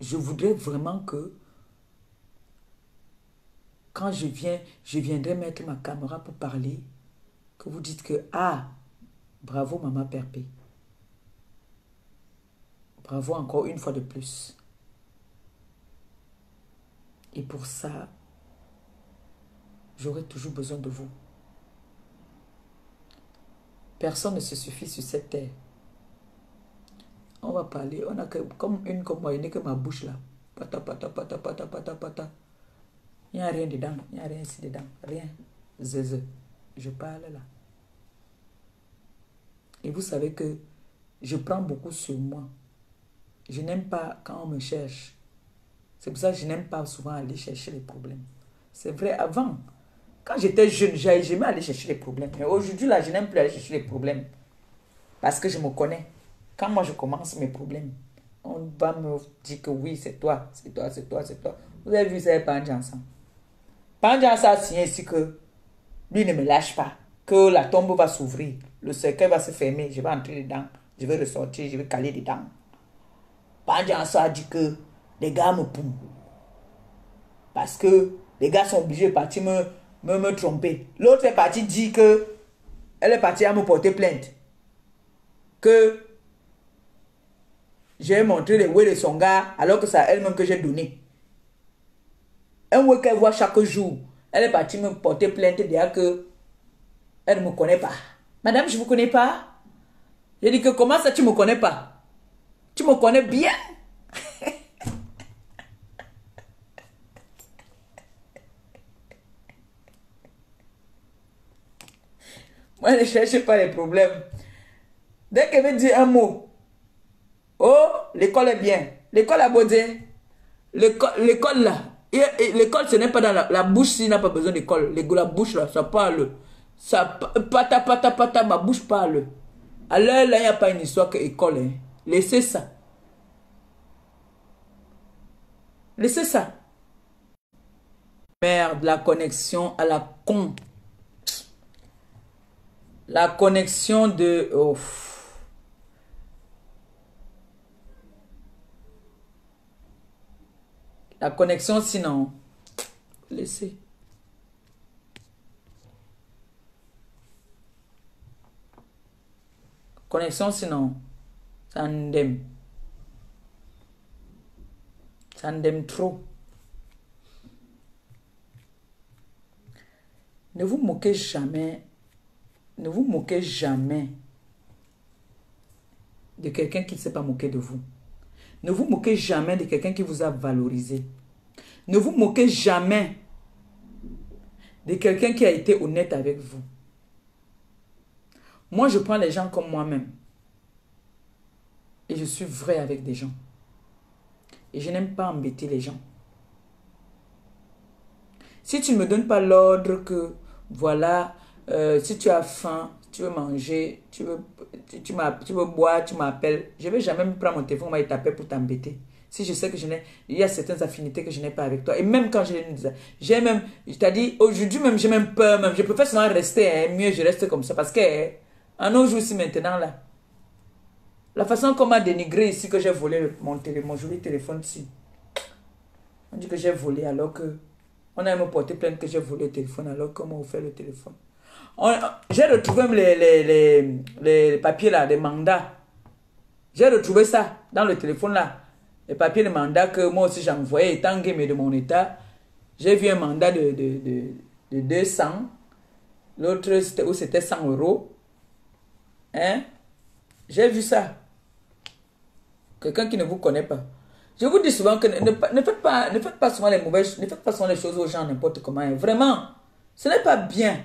Je voudrais vraiment que quand je viendrai mettre ma caméra pour parler, que vous dites que, ah, bravo Maman Perpé. Bravo encore une fois de plus. Et pour ça, j'aurai toujours besoin de vous. Personne ne se suffit sur cette terre. On va parler, on a comme moi, il n'y a que ma bouche là. Pata, pata, pata, pata, pata, pata. Il n'y a rien dedans, il n'y a rien ici dedans, rien. Zézé. Je parle là. Et vous savez que je prends beaucoup sur moi. Je n'aime pas quand on me cherche. C'est pour ça que je n'aime pas souvent aller chercher les problèmes. C'est vrai, avant, quand j'étais jeune, j'aimais aller chercher les problèmes. Mais aujourd'hui, là, je n'aime plus aller chercher les problèmes. Parce que je me connais. Quand moi, je commence mes problèmes, on va me dire que oui, c'est toi, c'est toi, c'est toi, c'est toi. Vous avez vu, c'est Pandjansa. Pandjansa a signé ici que lui ne me lâche pas. Que la tombe va s'ouvrir. Le cercueil va se fermer. Je vais entrer dedans. Je vais ressortir. Je vais caler dedans. Pandjansa a dit que les gars me poument. Parce que les gars sont obligés de partir me tromper. L'autre est parti dire que elle est partie à me porter plainte. Que j'ai montré les ouais de son gars alors que c'est elle-même que j'ai donné. Un ouais qu'elle voit chaque jour. Elle est partie me porter plainte dire que elle ne me connaît pas. Madame, je ne vous connais pas. J'ai dit que comment ça tu ne me connais pas? Tu me connais bien. Moi, je ne cherche pas les problèmes. Dès qu'elle me dit un mot, oh, l'école est bien. L'école a beau dire. L'école là. L'école, ce n'est pas dans la bouche s'il n'a pas besoin d'école. La bouche là, ça parle. Ça pata, pata, pata, ma bouche parle. Alors là, il n'y a pas une histoire que école. Hein. Laissez ça. Laissez ça. Merde, la connexion à la con. La connexion de... Oh. La connexion sinon... Laissez. Connexion sinon... Ça n'aime. Ça n'aime trop. Ne vous moquez jamais. Ne vous moquez jamais de quelqu'un qui ne s'est pas moqué de vous. Ne vous moquez jamais de quelqu'un qui vous a valorisé. Ne vous moquez jamais de quelqu'un qui a été honnête avec vous. Moi, je prends les gens comme moi-même. Et je suis vrai avec des gens. Et je n'aime pas embêter les gens. Si tu ne me donnes pas l'ordre que, voilà, si tu as faim, tu veux manger, tu veux boire, tu m'appelles, je ne vais jamais me prendre mon téléphone et t'appeler pour t'embêter. Si je sais que il y a certaines affinités que je n'ai pas avec toi. Et même quand j'ai même, je t'ai dit, aujourd'hui même, j'ai même peur, même, je préfère seulement rester, hein, mieux je reste comme ça. Parce que, en nos jours, ici maintenant, là, La façon qu'on m'a dénigré ici, que j'ai volé mon joli téléphone ici. On dit que j'ai volé alors que... On a même porté plainte que j'ai volé le téléphone alors qu'on m'a offert le téléphone. J'ai retrouvé les papiers là, des mandats. J'ai retrouvé ça dans le téléphone là. Les papiers de mandat que moi aussi j'ai envoyé étant game de mon état. J'ai vu un mandat de 200. L'autre c'était 100 euros. Hein? J'ai vu ça. Quelqu'un qui ne vous connaît pas. Je vous dis souvent que ne faites pas souvent les mauvaises, ne faites pas souvent les choses aux gens n'importe comment. Hein. Vraiment, ce n'est pas bien.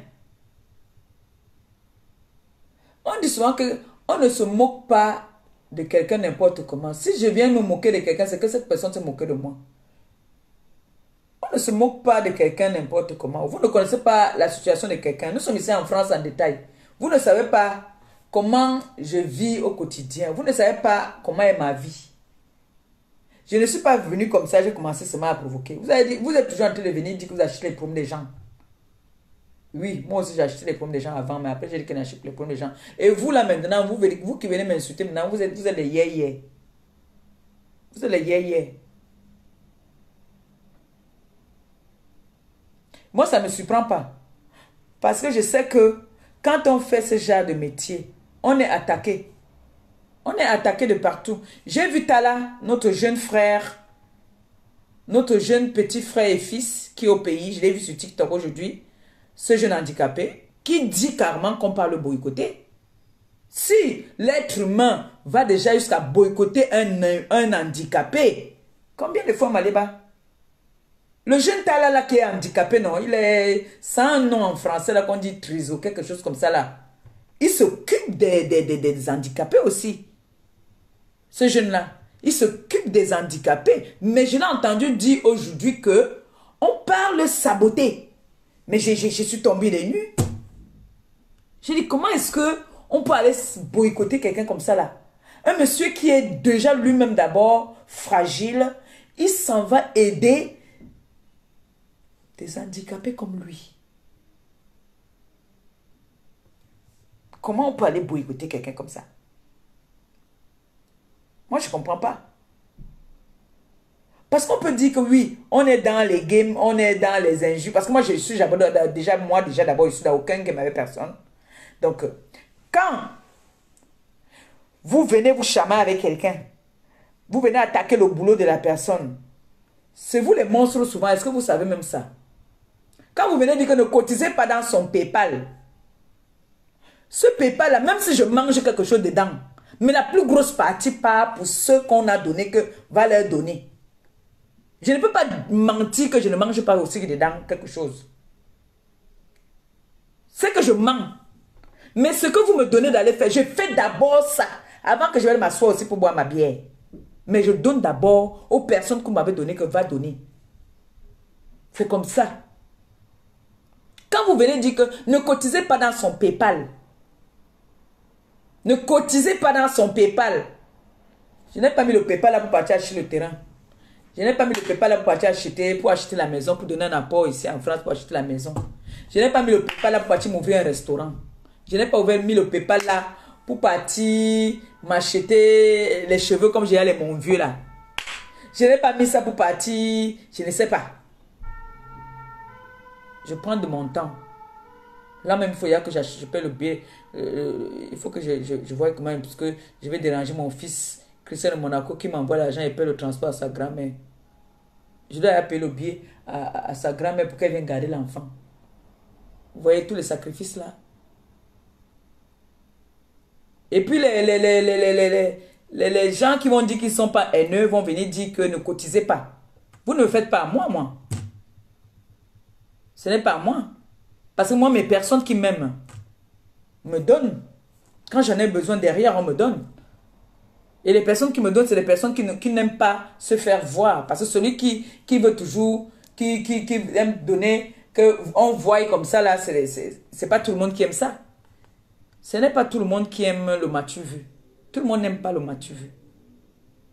On dit souvent que on ne se moque pas de quelqu'un n'importe comment. Si je viens me moquer de quelqu'un, c'est que cette personne se moque de moi. On ne se moque pas de quelqu'un n'importe comment. Vous ne connaissez pas la situation de quelqu'un. Nous sommes ici en France en détail. Vous ne savez pas comment je vis au quotidien. Vous ne savez pas comment est ma vie. Je ne suis pas venu comme ça, j'ai commencé seulement à provoquer. Vous êtes toujours en train de venir dire que vous achetez les pommes des gens. Oui, moi aussi j'ai acheté les pommes des gens avant, mais après j'ai dit que j'achète les pommes des gens. Et vous là maintenant, vous qui venez m'insulter maintenant, vous êtes les yé-yé. Vous êtes les yé-yé. Moi ça ne me surprend pas. Parce que je sais que quand on fait ce genre de métier, on est attaqué. On est attaqué de partout. J'ai vu Tala, notre jeune frère, notre jeune petit frère et fils qui est au pays, je l'ai vu sur TikTok aujourd'hui, ce jeune handicapé, qui dit carrément qu'on parle boycotter. Si l'être humain va déjà jusqu'à boycotter un handicapé, combien de fois Maléba? Le jeune Tala là qui est handicapé, non, il est sans un nom en français là qu'on dit triso, quelque chose comme ça là. Il s'occupe des handicapés aussi. Ce jeune-là, il s'occupe des handicapés. Mais je l'ai entendu dire aujourd'hui que on parle saboter. Mais je suis tombée des nues. J'ai dit, comment est-ce que on peut aller boycotter quelqu'un comme ça là? Un monsieur qui est déjà lui-même d'abord fragile, il s'en va aider des handicapés comme lui. Comment on peut aller boycotter quelqu'un comme ça? Moi, je ne comprends pas. Parce qu'on peut dire que oui, on est dans les games, on est dans les injures. Parce que moi, déjà d'abord, je suis dans aucun game avec personne. Donc, quand vous venez vous chamailler avec quelqu'un, vous venez attaquer le boulot de la personne, c'est vous les monstres souvent. Est-ce que vous savez même ça? Quand vous venez dire que ne cotisez pas dans son PayPal, ce PayPal-là, même si je mange quelque chose dedans, mais la plus grosse partie part pour ceux qu'on a donné que va leur donner. Je ne peux pas mentir que je ne mange pas aussi dedans quelque chose. C'est que je mens. Mais ce que vous me donnez d'aller faire, je fais d'abord ça avant que je vais m'asseoir aussi pour boire ma bière. Mais je donne d'abord aux personnes que vous m'avez donné que va donner. C'est comme ça. Quand vous venez dire que ne cotisez pas dans son PayPal, ne cotisez pas dans son PayPal. Je n'ai pas mis le PayPal là pour partir acheter le terrain. Je n'ai pas mis le PayPal là pour partir acheter la maison, pour donner un apport ici en France pour acheter la maison. Je n'ai pas mis le PayPal là pour partir m'ouvrir un restaurant. Je n'ai pas mis le PayPal là pour partir m'acheter les cheveux comme j'ai les mon vieux là. Je n'ai pas mis ça pour partir, je ne sais pas. Je prends de mon temps. Là même, il faut que je paie le billet. Il faut que je vois comment, parce que je vais déranger mon fils, Christian de Monaco, qui m'envoie l'argent et paie le transport à sa grand-mère. Je dois payer le billet à sa grand-mère pour qu'elle vienne garder l'enfant. Vous voyez tous les sacrifices là. Et puis les gens qui vont dire qu'ils ne sont pas haineux vont venir dire que ne cotisez pas. Vous ne le faites pas à moi. Ce n'est pas à moi. Parce que moi, mes personnes qui m'aiment me donnent. Quand j'en ai besoin derrière, on me donne. Et les personnes qui me donnent, c'est les personnes qui n'aiment pas se faire voir. Parce que celui qui veut toujours, qui aime donner, qu'on voie comme ça, là, c'est pas tout le monde qui aime ça. Ce n'est pas tout le monde qui aime le matu vu. Tout le monde n'aime pas le matu vu.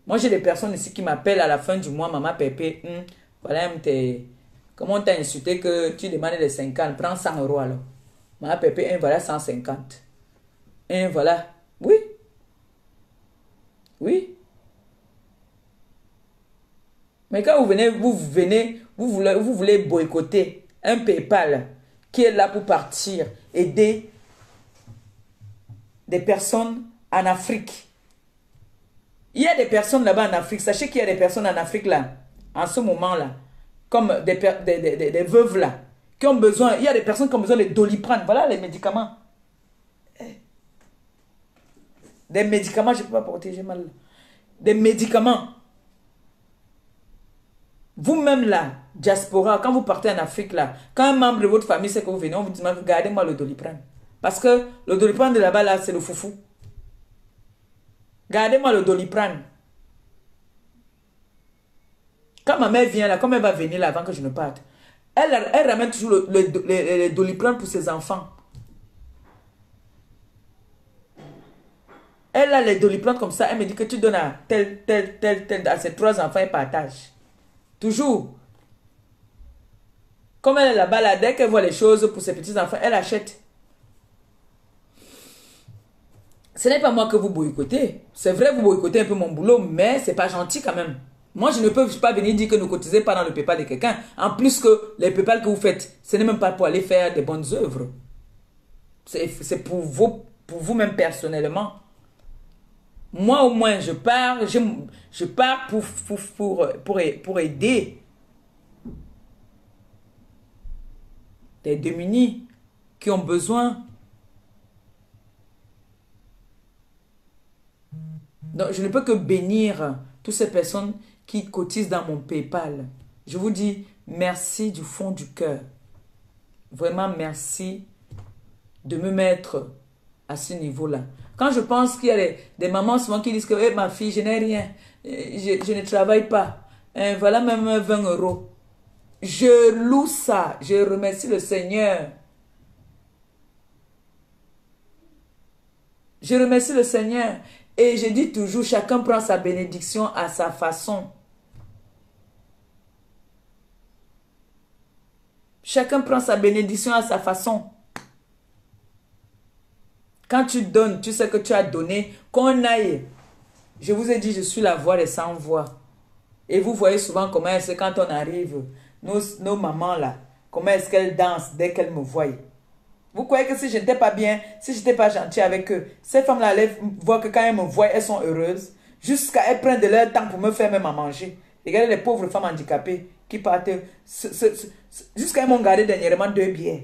Moi, j'ai des personnes ici qui m'appellent à la fin du mois, maman Pépé, voilà, comment t'as insulté que tu demandes les 50, prends 100 € alors. Maman Pépé, voilà 150. Voilà, oui. Oui. Mais quand vous voulez boycotter un PayPal qui est là pour partir, aider des personnes en Afrique. Il y a des personnes là-bas en Afrique. Sachez qu'il y a des personnes en Afrique là, en ce moment-là, comme des veuves là, qui ont besoin, il y a des personnes qui ont besoin de Doliprane. Voilà les médicaments. Des médicaments, je ne peux pas porter, j'ai mal. Des médicaments. Vous-même là, diaspora, quand vous partez en Afrique là, quand un membre de votre famille sait que vous venez, on vous dit, regardez-moi le Doliprane. Parce que le Doliprane de là-bas là, c'est le foufou. Gardez-moi le Doliprane. Quand ma mère vient là, comme elle va venir là avant que je ne parte, elle ramène toujours le Doliprane pour ses enfants. Elle a les Doliprane comme ça, elle me dit que tu donnes à tel, à ses 3 enfants et partage. Toujours. Comme elle est là-bas, là, dès qu'elle voit les choses pour ses petits-enfants, elle achète. Ce n'est pas moi que vous boycottez. C'est vrai, vous boycottez un peu mon boulot, mais c'est pas gentil quand même. Moi, je ne peux pas venir dire que ne cotisez pas dans le PayPal de quelqu'un. En plus que les PayPal que vous faites, ce n'est même pas pour aller faire des bonnes œuvres. C'est pour vous-même personnellement. Moi, au moins, je pars pour aider des démunis qui ont besoin. Donc, je ne peux que bénir toutes ces personnes qui cotisent dans mon PayPal. Je vous dis merci du fond du cœur. Vraiment merci de me mettre à ce niveau-là. Quand je pense qu'il y a des mamans souvent qui disent que hey, ma fille, je n'ai rien, je ne travaille pas, voilà même 20 €. Je loue ça, je remercie le Seigneur. Je remercie le Seigneur. Et je dis toujours, chacun prend sa bénédiction à sa façon. Chacun prend sa bénédiction à sa façon. Quand tu donnes, tu sais que tu as donné. Qu'on aille. Je vous ai dit, je suis la voix des sans voix. Et vous voyez souvent comment c'est quand on arrive. Nos mamans là. Comment est-ce qu'elles dansent dès qu'elles me voient. Vous croyez que si je n'étais pas bien, si je n'étais pas gentil avec eux, ces femmes-là, elles voient que quand elles me voient, elles sont heureuses. Jusqu'à elles prennent de leur temps pour me faire même à manger. Regardez les pauvres femmes handicapées qui partent. Jusqu'à elles m'ont gardé dernièrement 2 bières.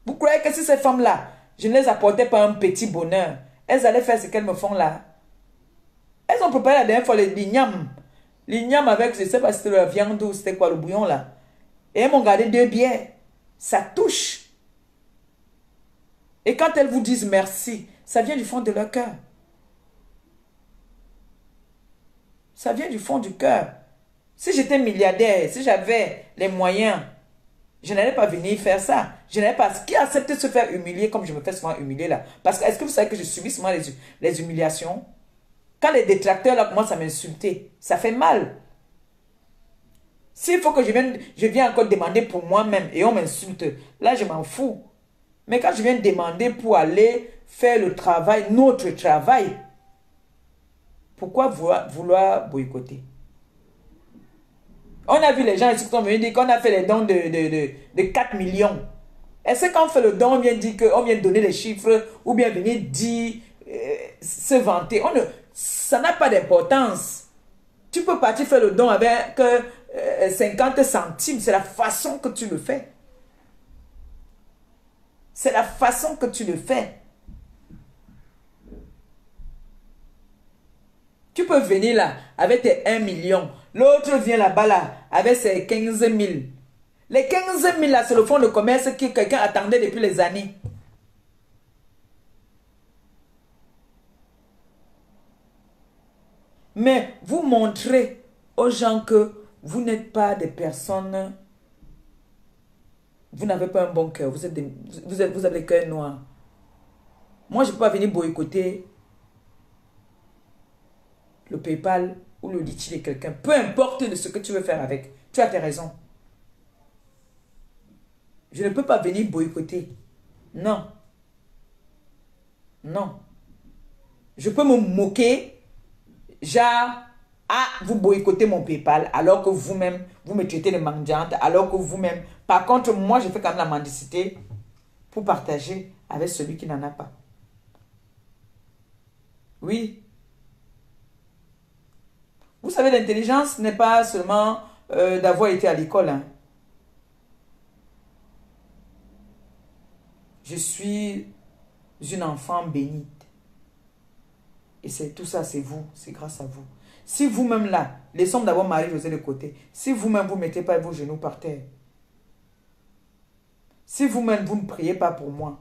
Vous croyez que si ces femmes-là, je ne les apportais pas un petit bonheur, elles allaient faire ce qu'elles me font là? Elles ont préparé la dernière fois les lignames. L'igname avec, je ne sais pas si c'était la viande ou c'était quoi, le bouillon là. Et elles m'ont gardé 2 bières. Ça touche. Et quand elles vous disent merci, ça vient du fond de leur cœur. Ça vient du fond du cœur. Si j'étais milliardaire, si j'avais les moyens, je n'allais pas venir faire ça. Je n'allais pas... Qui accepte de se faire humilier comme je me fais souvent humilier là? Parce que est-ce que vous savez que je subis souvent les humiliations? Quand les détracteurs là commencent à m'insulter, ça fait mal. S'il faut que je viens encore demander pour moi-même et on m'insulte, là je m'en fous. Mais quand je viens demander pour aller faire le travail, notre travail, pourquoi vouloir boycotter? On a vu les gens ici qui sont venus dire qu'on a fait les dons de 4 millions. Est-ce que quand on fait le don, on vient dire qu'on vient donner les chiffres ou bien venir dire, se vanter? Ça n'a pas d'importance. Tu peux partir faire le don avec 50 centimes. C'est la façon que tu le fais. C'est la façon que tu le fais. Tu peux venir là avec tes 1 million. L'autre vient là-bas là avec ses 15 000. Les 15 000 là, c'est le fonds de commerce que quelqu'un attendait depuis les années. Mais vous montrez aux gens que vous n'êtes pas des personnes... Vous n'avez pas un bon cœur. Vous avez le cœur noir. Moi, je ne peux pas venir boycotter le PayPal ou le litchi de quelqu'un. Peu importe de ce que tu veux faire avec. Tu as tes raisons. Je ne peux pas venir boycotter. Non. Non. Je peux me moquer. genre, ah, vous boycottez mon PayPal alors que vous-même, vous me traitez de mendiante, alors que vous-même, par contre, moi, je fais quand même la mendicité pour partager avec celui qui n'en a pas. Oui. Vous savez, l'intelligence n'est pas seulement d'avoir été à l'école. Hein. Je suis une enfant bénite. Et c'est tout ça, c'est vous, c'est grâce à vous. Si vous-même là, laissons d'abord Marie-Josée de côté, si vous-même vous ne mettez pas vos genoux par terre, si vous-même vous ne priez pas pour moi,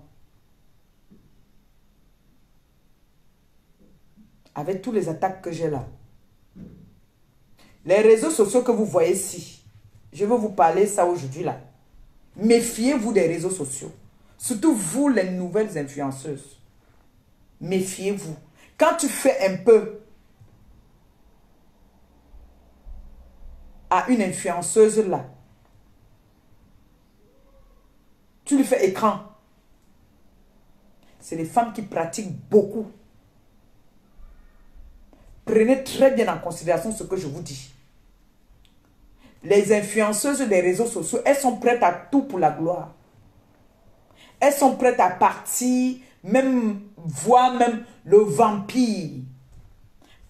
avec tous les attaques que j'ai là, les réseaux sociaux que vous voyez ici, je veux vous parler ça aujourd'hui là. Méfiez-vous des réseaux sociaux. Surtout vous, les nouvelles influenceuses. Méfiez-vous. Quand tu fais un peu à une influenceuse là, tu lui fais écran. C'est les femmes qui pratiquent beaucoup. Prenez très bien en considération ce que je vous dis. Les influenceuses des réseaux sociaux, elles sont prêtes à tout pour la gloire. Elles sont prêtes à partir, même voir même le vampire.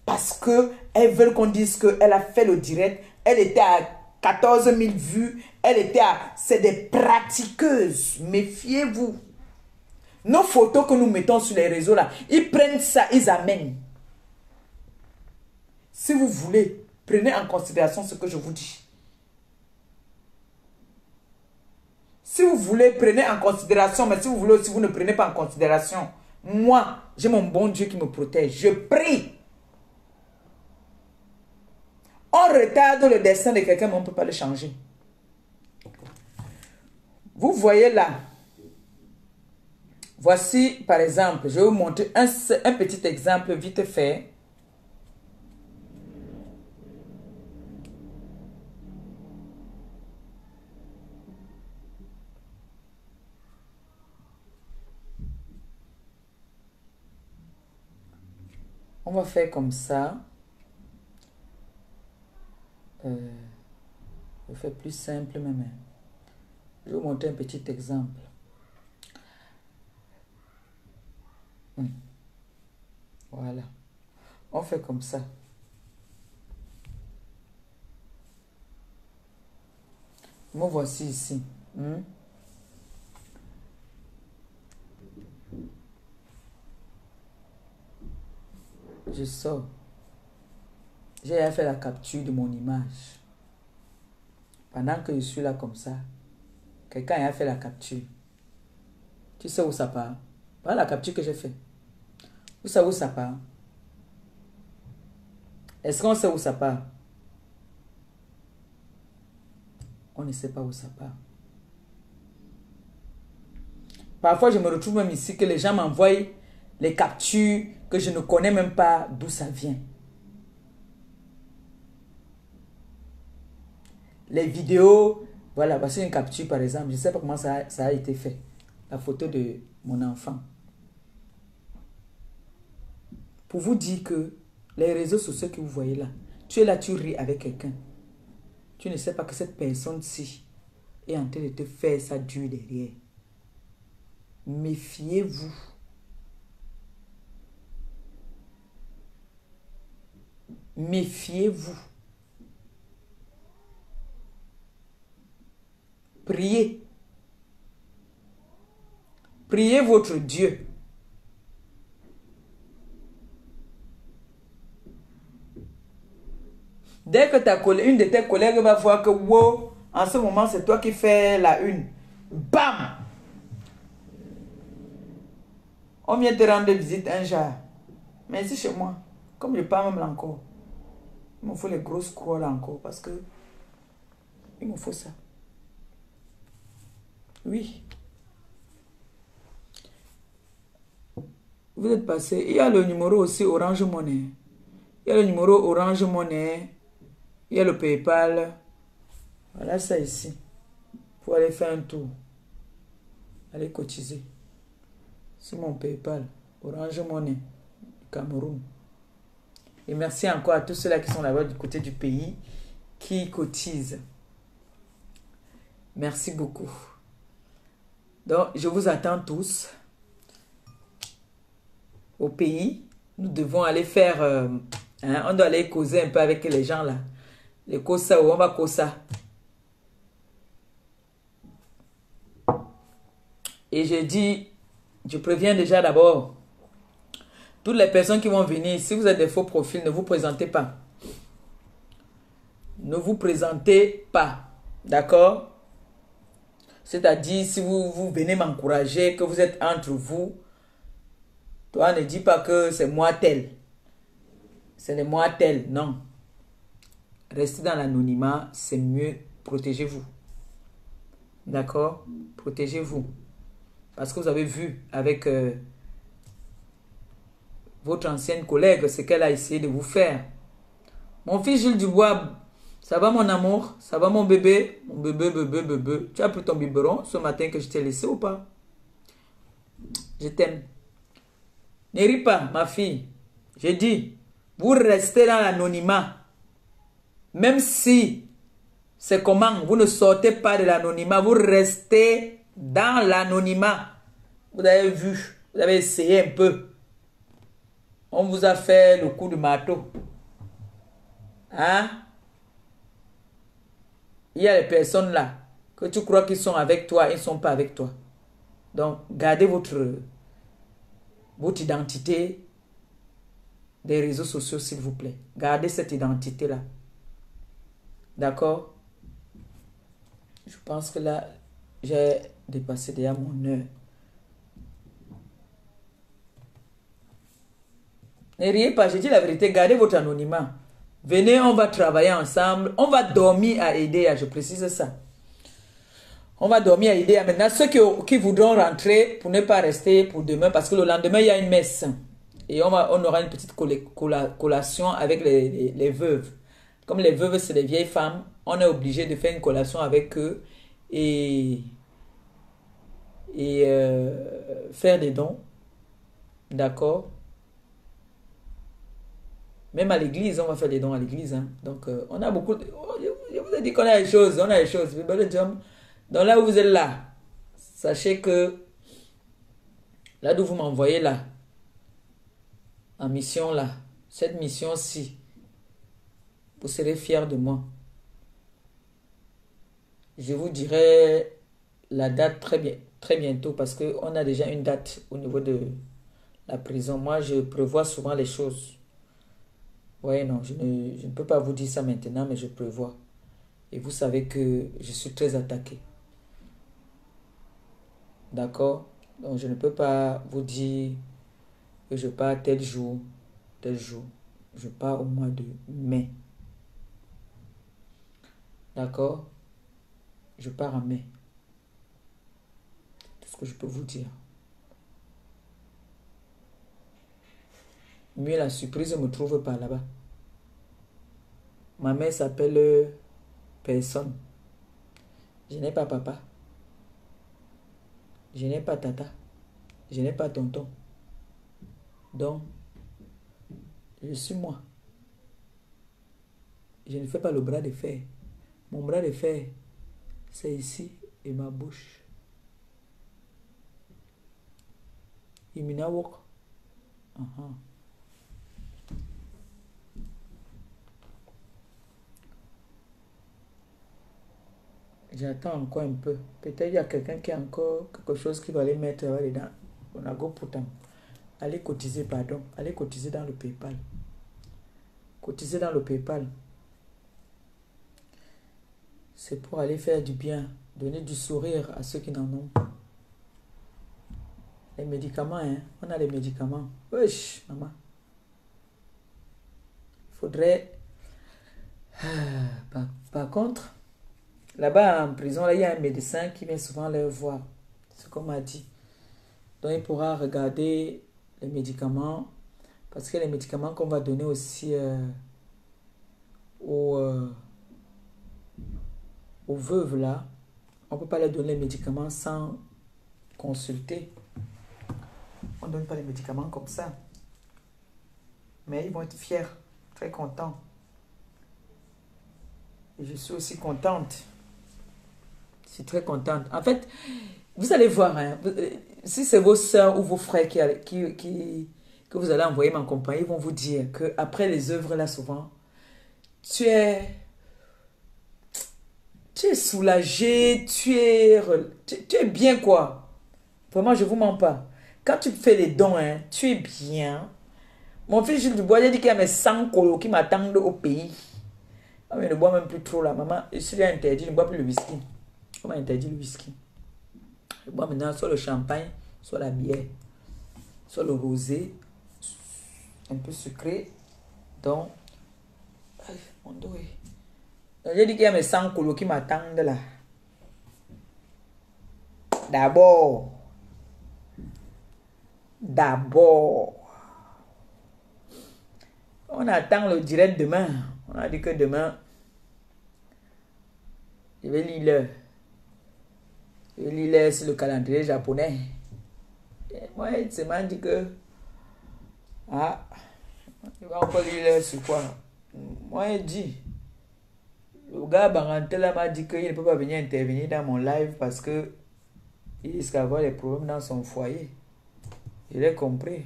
Parce qu'elles veulent qu'on dise qu'elle a fait le direct. Elle était à 14 000 vues. Elle était à... C'est des pratiqueuses. Méfiez-vous. Nos photos que nous mettons sur les réseaux là, ils prennent ça, ils amènent. Si vous voulez, prenez en considération ce que je vous dis. Si vous voulez, prenez en considération, mais si vous voulez aussi, vous ne prenez pas en considération. Moi, j'ai mon bon Dieu qui me protège. Je prie. On retarde le destin de quelqu'un, mais on ne peut pas le changer. Vous voyez là. Voici, par exemple, je vais vous montrer un petit exemple vite fait. On va faire comme ça. Je fais plus simple même. Je vais vous montrer un petit exemple. Voilà. On fait comme ça. Me voici ici. Je sors. J'ai fait la capture de mon image. Pendant que je suis là comme ça, quelqu'un a fait la capture. Tu sais où ça part? Voilà la capture que j'ai fait. Vous savez où ça part? Est-ce qu'on sait où ça part? On ne sait pas où ça part. Parfois, je me retrouve même ici que les gens m'envoient les captures que je ne connais même pas d'où ça vient. Les vidéos, voilà, voici une capture par exemple. Je ne sais pas comment ça a été fait. La photo de mon enfant. Pour vous dire que les réseaux sociaux que vous voyez là, tu es là, tu ris avec quelqu'un. Tu ne sais pas que cette personne-ci est en train de te faire ça dur derrière. Méfiez-vous. Méfiez-vous. Priez. Priez votre Dieu. Dès que une de tes collègues va voir que, wow, en ce moment, c'est toi qui fais la une. Bam! On vient te rendre visite un jour. Mais ici chez moi, comme je parle même là encore, il me faut les grosses croix là encore parce que il me faut ça. Oui. Vous êtes passé. Il y a le numéro aussi Orange Money. Il y a le numéro Orange Money. Il y a le PayPal. Voilà ça ici. Pour aller faire un tour. Aller cotiser. C'est mon PayPal. Orange Money. Cameroun. Et merci encore à tous ceux-là qui sont là-bas du côté du pays, qui cotisent. Merci beaucoup. Donc, je vous attends tous au pays. Nous devons aller faire... on doit aller causer un peu avec les gens là. Les Kosa, on va Kosa. Et je dis, je préviens déjà d'abord, toutes les personnes qui vont venir, si vous êtes des faux profils, ne vous présentez pas. Ne vous présentez pas. D'accord? C'est-à-dire, si vous venez m'encourager, que vous êtes entre vous, toi ne dis pas que c'est moi tel. C'est le moi tel. Non. Restez dans l'anonymat, c'est mieux. Protégez-vous. D'accord? Protégez-vous. Parce que vous avez vu avec votre ancienne collègue ce qu'elle a essayé de vous faire. Mon fils Jules Dubois, ça va mon amour? Ça va mon bébé? Mon bébé. Tu as pris ton biberon ce matin que je t'ai laissé ou pas? Je t'aime. Ne ris pas, ma fille. J'ai dit, vous restez dans l'anonymat. Même si c'est comment, vous ne sortez pas de l'anonymat, vous restez dans l'anonymat. Vous avez vu, vous avez essayé un peu. On vous a fait le coup de marteau. Hein? Il y a les personnes là, que tu crois qu'ils sont avec toi, ils ne sont pas avec toi. Donc, gardez votre identité des réseaux sociaux, s'il vous plaît. Gardez cette identité-là. D'accord? Je pense que là, j'ai dépassé déjà mon heure. Ne riez pas, je dis la vérité, gardez votre anonymat. Venez, on va travailler ensemble. On va dormir à Edea, je précise ça. On va dormir à Edea. Maintenant, ceux qui voudront rentrer pour ne pas rester pour demain, parce que le lendemain, il y a une messe. Et on aura une petite collation avec les veuves. Comme les veuves, c'est des vieilles femmes, on est obligé de faire une collation avec eux et faire des dons. D'accord? Même à l'église, on va faire des dons à l'église. Hein. Donc, on a beaucoup... je vous ai dit qu'on a des choses. On a des choses. Donc là où vous êtes là, sachez que là d'où vous m'envoyez là, en mission là, cette mission-ci, vous serez fiers de moi. Je vous dirai la date très bientôt parce qu'on a déjà une date au niveau de la prison. Moi, je prévois souvent les choses. Oui, non, je ne peux pas vous dire ça maintenant, mais je prévois. Et vous savez que je suis très attaqué. D'accord? Donc, je ne peux pas vous dire que je pars tel jour, tel jour. Je pars au mois de mai. D'accord? Je pars en mai. Tout ce que je peux vous dire. Mieux la surprise ne me trouve pas là-bas. Ma mère s'appelle personne. Je n'ai pas papa. Je n'ai pas tata. Je n'ai pas tonton. Donc, je suis moi. Je ne fais pas le bras de fer. Mon bras de fer, c'est ici et ma bouche. Imina wok. J'attends encore un peu. Peut-être il y a quelqu'un qui a encore quelque chose qui va aller mettre dedans. On a go pourtant. Allez cotiser, pardon. Allez cotiser dans le PayPal. Cotiser dans le PayPal. C'est pour aller faire du bien. Donner du sourire à ceux qui n'en ont pas. Les médicaments, hein. On a les médicaments. Wesh, maman. Il faudrait... Par contre... Là-bas en prison, là, il y a un médecin qui vient souvent leur voir. C'est ce qu'on m'a dit. Donc il pourra regarder les médicaments. Parce que les médicaments qu'on va donner aussi aux veuves là, on ne peut pas leur donner les médicaments sans consulter. On ne donne pas les médicaments comme ça. Mais ils vont être fiers Très content. Et je suis aussi contente. Je suis très contente. En fait, vous allez voir, hein, si c'est vos soeurs ou vos frères que vous allez envoyer m'accompagner, ils vont vous dire qu'après les œuvres, là, souvent, tu es soulagé, tu es bien, quoi. Vraiment, je ne vous mens pas. Quand tu fais les dons, hein, tu es bien. Mon fils Jules Dubois, il a dit qu'il y a mes 100 colos qui m'attendent au pays. Ah, mais ne bois même plus trop, là. Maman, je lui ai interdit, je ne bois plus le whisky. On m'a interdit le whisky. Je bois maintenant soit le champagne, soit la bière, soit le rosé, un peu sucré. Donc, mon dos est... J'ai dit qu'il y a mes 100 colos qui m'attendent là. D'abord, on attend le direct demain. On a dit que demain, je vais lire l'heure. Je vais lire l'heure sur le calendrier japonais. Et moi, il m'a dit que... Ah, il va encore lire l'heure sur quoi? Moi, il dit... Le gars Barantela m'a dit qu'il ne peut pas venir intervenir dans mon live parce que il risque d'avoir des problèmes dans son foyer. Je l'ai compris.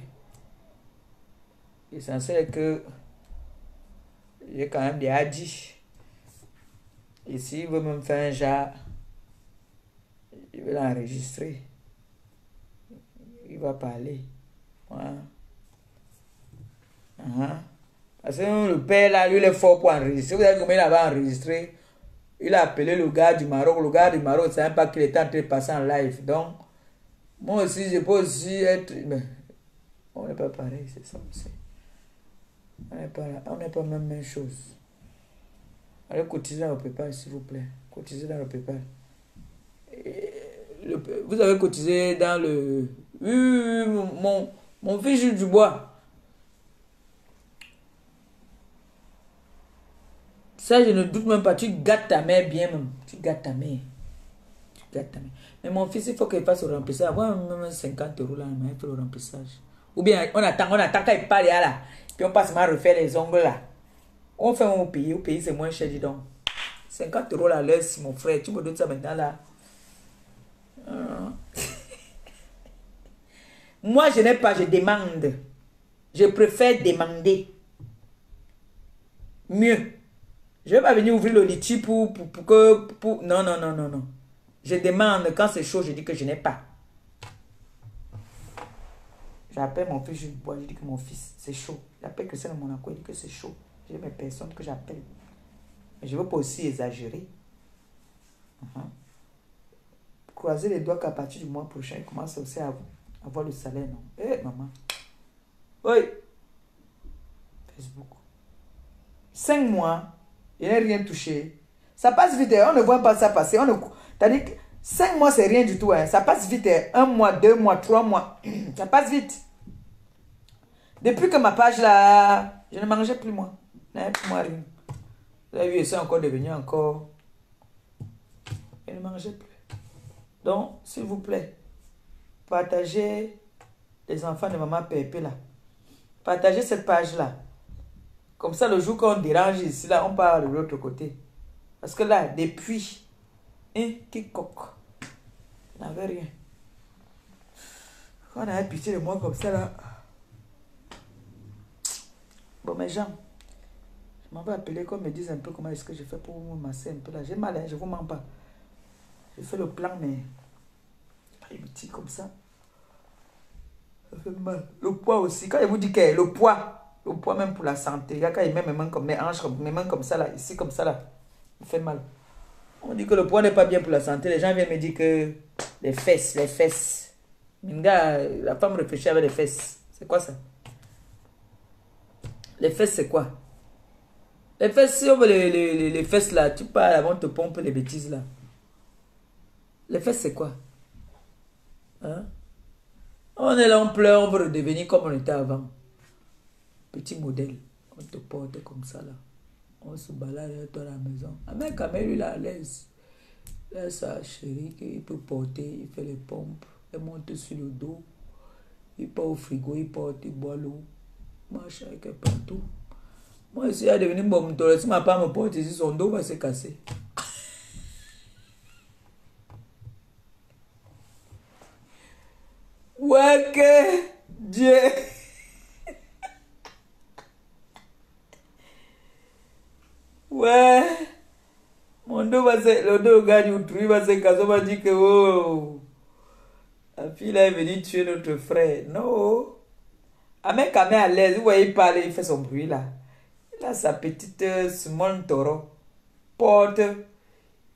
L'essentiel est que j'ai quand même des hadis. Et s'il veut me faire un genre, je vais l'enregistrer. Il va parler. Voilà. Parce que le père là, lui, il est fort pour enregistrer. Vous savez combien il avait enregistré? Il a appelé le gars du Maroc. Le gars du Maroc ne savait pas qu'il était en train de passer en live. Donc, moi aussi, je peux aussi être... Mais on n'est pas pareil, c'est ça aussi. On n'est pas même chose. Allez cotiser dans le PayPal, s'il vous plaît. Cotiser dans le PayPal. Vous avez cotisé dans le... Oui, mon fils Jules Dubois. Ça, je ne doute même pas. Tu gâtes ta mère bien même. Tu gâtes ta mère. Mais mon fils, il faut qu'il fasse le remplissage. Moi, même 50 € là, il fait le remplissage. Ou bien, on attend qu'il parle là. Puis on passe à refaire les ongles là. On fait au pays. Au pays, c'est moins cher, dis donc. 50 € là, l'heure, si mon frère. Tu me donnes ça maintenant là. Moi, je n'ai pas, je demande. Je préfère demander. Mieux. Je ne vais pas venir ouvrir le litchi pour que... Non. Je demande, quand c'est chaud, je dis que je n'ai pas. J'appelle mon fils, je dis que mon fils, c'est chaud. J'appelle Christian de Monaco, il dit que c'est chaud. J'ai mes personnes que j'appelle. Mais je ne veux pas aussi exagérer. Croiser les doigts qu'à partir du mois prochain, il commence aussi à avoir le salaire, non? Eh, maman. Oui. Facebook. 5 mois, je n'ai rien touché. Ça passe vite, on ne voit pas ça passer. C'est-à-dire que 5 mois, c'est rien du tout. Ça passe vite. 1 mois, 2 mois, 3 mois. Ça passe vite. Depuis que ma page là, je ne mangeais plus moi. Je n'avais plus moi rien. Vous avez vu, c'est encore devenu encore. Je ne mangeais plus. Donc, s'il vous plaît, partagez les enfants de maman Pépé là. Partagez cette page là. Comme ça, le jour qu'on dérange ici, là, on part de l'autre côté. Parce que là, depuis, qui coque, je n'avais rien. Quand on avait pitié de moi comme ça, là. Bon, mes gens, je m'en vais appeler, qu'on me dise un peu comment est-ce que je fais pour me masser un peu là. J'ai mal, hein, je ne vous mens pas. Je fais le plan, mais il me tire comme ça. Ça fait mal. Le poids aussi. Quand je vous dis que le poids même pour la santé, il y a quand il met mes mains comme mes hanches, mes mains comme ça là, ici comme ça là, il fait mal. On dit que le poids n'est pas bien pour la santé. Les gens viennent me dire que les fesses. Minga, la femme réfléchit avec les fesses. C'est quoi ça? Les fesses, c'est quoi? Les fesses, si on veut les fesses là, tu parles avant de te pomper les bêtises là. Les fesses, c'est quoi? Hein? On est là, on pleure, on veut redevenir comme on était avant. Petit modèle, on te porte comme ça là. On se balade dans la maison. Ah, mais quand même, lui là, laisse sa chérie qu'il peut porter, il fait les pompes, il monte sur le dos, il part au frigo, il porte, il boit l'eau, marche avec elle partout. Moi, si elle est devenue bon, si ma femme me porte ici, son dos va se casser. Ouais, que Dieu. Ouais. Mon dos va se... Le dos gagne autrui va se casser. On va dire que oh, la fille là est venue tuer notre frère. Non. Avec quand même à l'aise. Vous voyez, il parle, il fait son bruit là. Il a sa petite small taureau. Porte.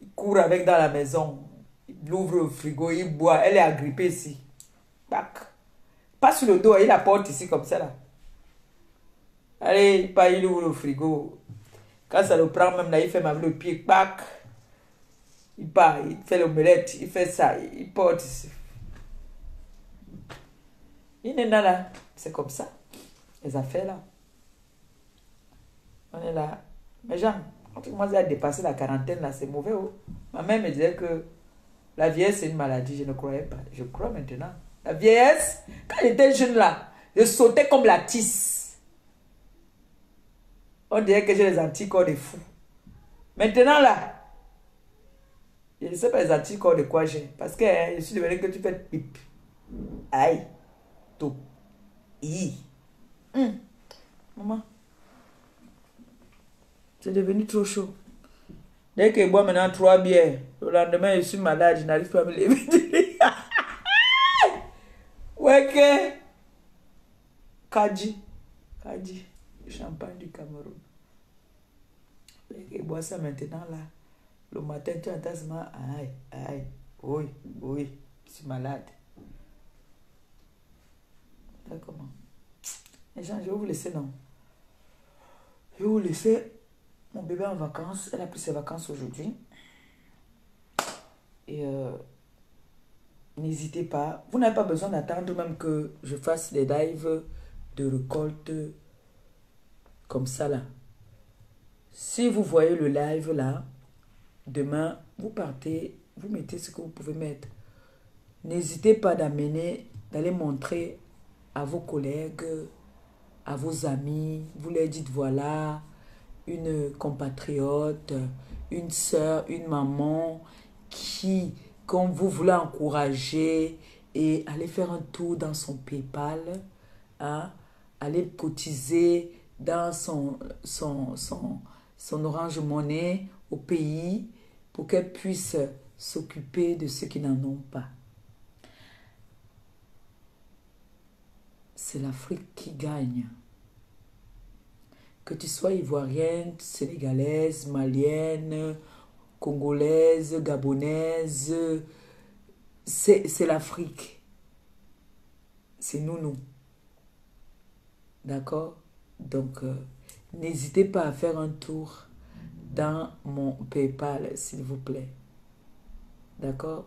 Il court avec dans la maison. Il ouvre le frigo, il boit. Elle est agrippée ici. Bac. Pas sur le dos, il la porte ici comme ça là. Allez, il ouvre le frigo. Quand ça le prend même là, il fait avec le pied. Bac. Il part, il fait l'omelette, il fait ça, il porte ici. Il est là. C'est comme ça. Les affaires là. On est là. Mais Jean, quand tu commences à dépasser la quarantaine là, c'est mauvais. Oh. Ma mère me disait que la vieillesse c'est une maladie. Je ne croyais pas. Je crois maintenant. La vieillesse, quand j'étais jeune là, je sautais comme la tisse. On dirait que j'ai les anticorps de fou. Maintenant là, je ne sais pas les anticorps de quoi j'ai. Parce que je suis devenu que tu fais pip. Aïe. Tout. Maman. C'est devenu trop chaud. Dès que je bois maintenant 3 bières, le lendemain je suis malade, je n'arrive pas à me lever. Ouais que Kaji, champagne du Cameroun. Dès que je bois ça maintenant là, le matin tu entends seulement aïe, oui, je suis malade. Comment? Les gens, je vais vous laisser non. Je vais vous laisser. Mon bébé en vacances, elle a pris ses vacances aujourd'hui. Et n'hésitez pas. Vous n'avez pas besoin d'attendre même que je fasse des lives de récolte comme ça là. Si vous voyez le live là, demain, vous partez, vous mettez ce que vous pouvez mettre. N'hésitez pas d'aller montrer à vos collègues, à vos amis. Vous leur dites voilà, une compatriote, une soeur, une maman qui, quand vous voulez encourager et aller faire un tour dans son PayPal, hein, aller cotiser dans son Orange Money au pays pour qu'elle puisse s'occuper de ceux qui n'en ont pas. C'est l'Afrique qui gagne. Que tu sois ivoirienne, sénégalaise, malienne, congolaise, gabonaise, c'est l'Afrique. C'est nous. D'accord? Donc, n'hésitez pas à faire un tour dans mon PayPal, s'il vous plaît. D'accord?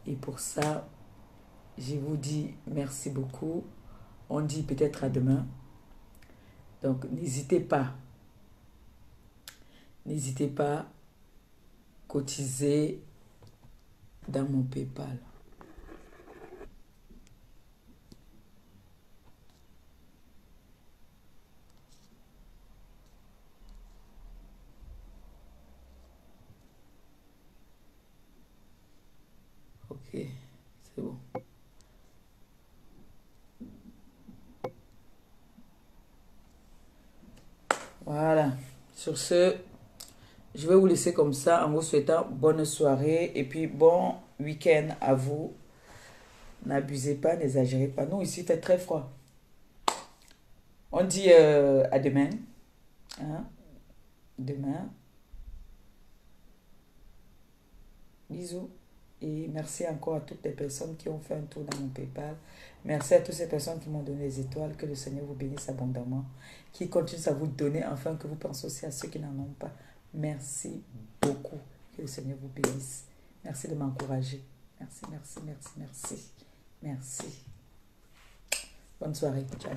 Et pour ça, je vous dis merci beaucoup. On dit peut-être à demain. Donc, n'hésitez pas. N'hésitez pas à cotiser dans mon PayPal. Ok, c'est bon. Voilà. Sur ce, je vais vous laisser comme ça en vous souhaitant bonne soirée et puis bon week-end à vous. N'abusez pas, n'exagérez pas. Nous, ici, il fait très froid. On dit à demain. Hein? Demain. Bisous. Et merci encore à toutes les personnes qui ont fait un tour dans mon PayPal. Merci à toutes ces personnes qui m'ont donné les étoiles. Que le Seigneur vous bénisse abondamment. Qui continue à vous donner, afin que vous pensez aussi à ceux qui n'en ont pas. Merci beaucoup. Que le Seigneur vous bénisse. Merci de m'encourager. Merci. Bonne soirée. Ciao.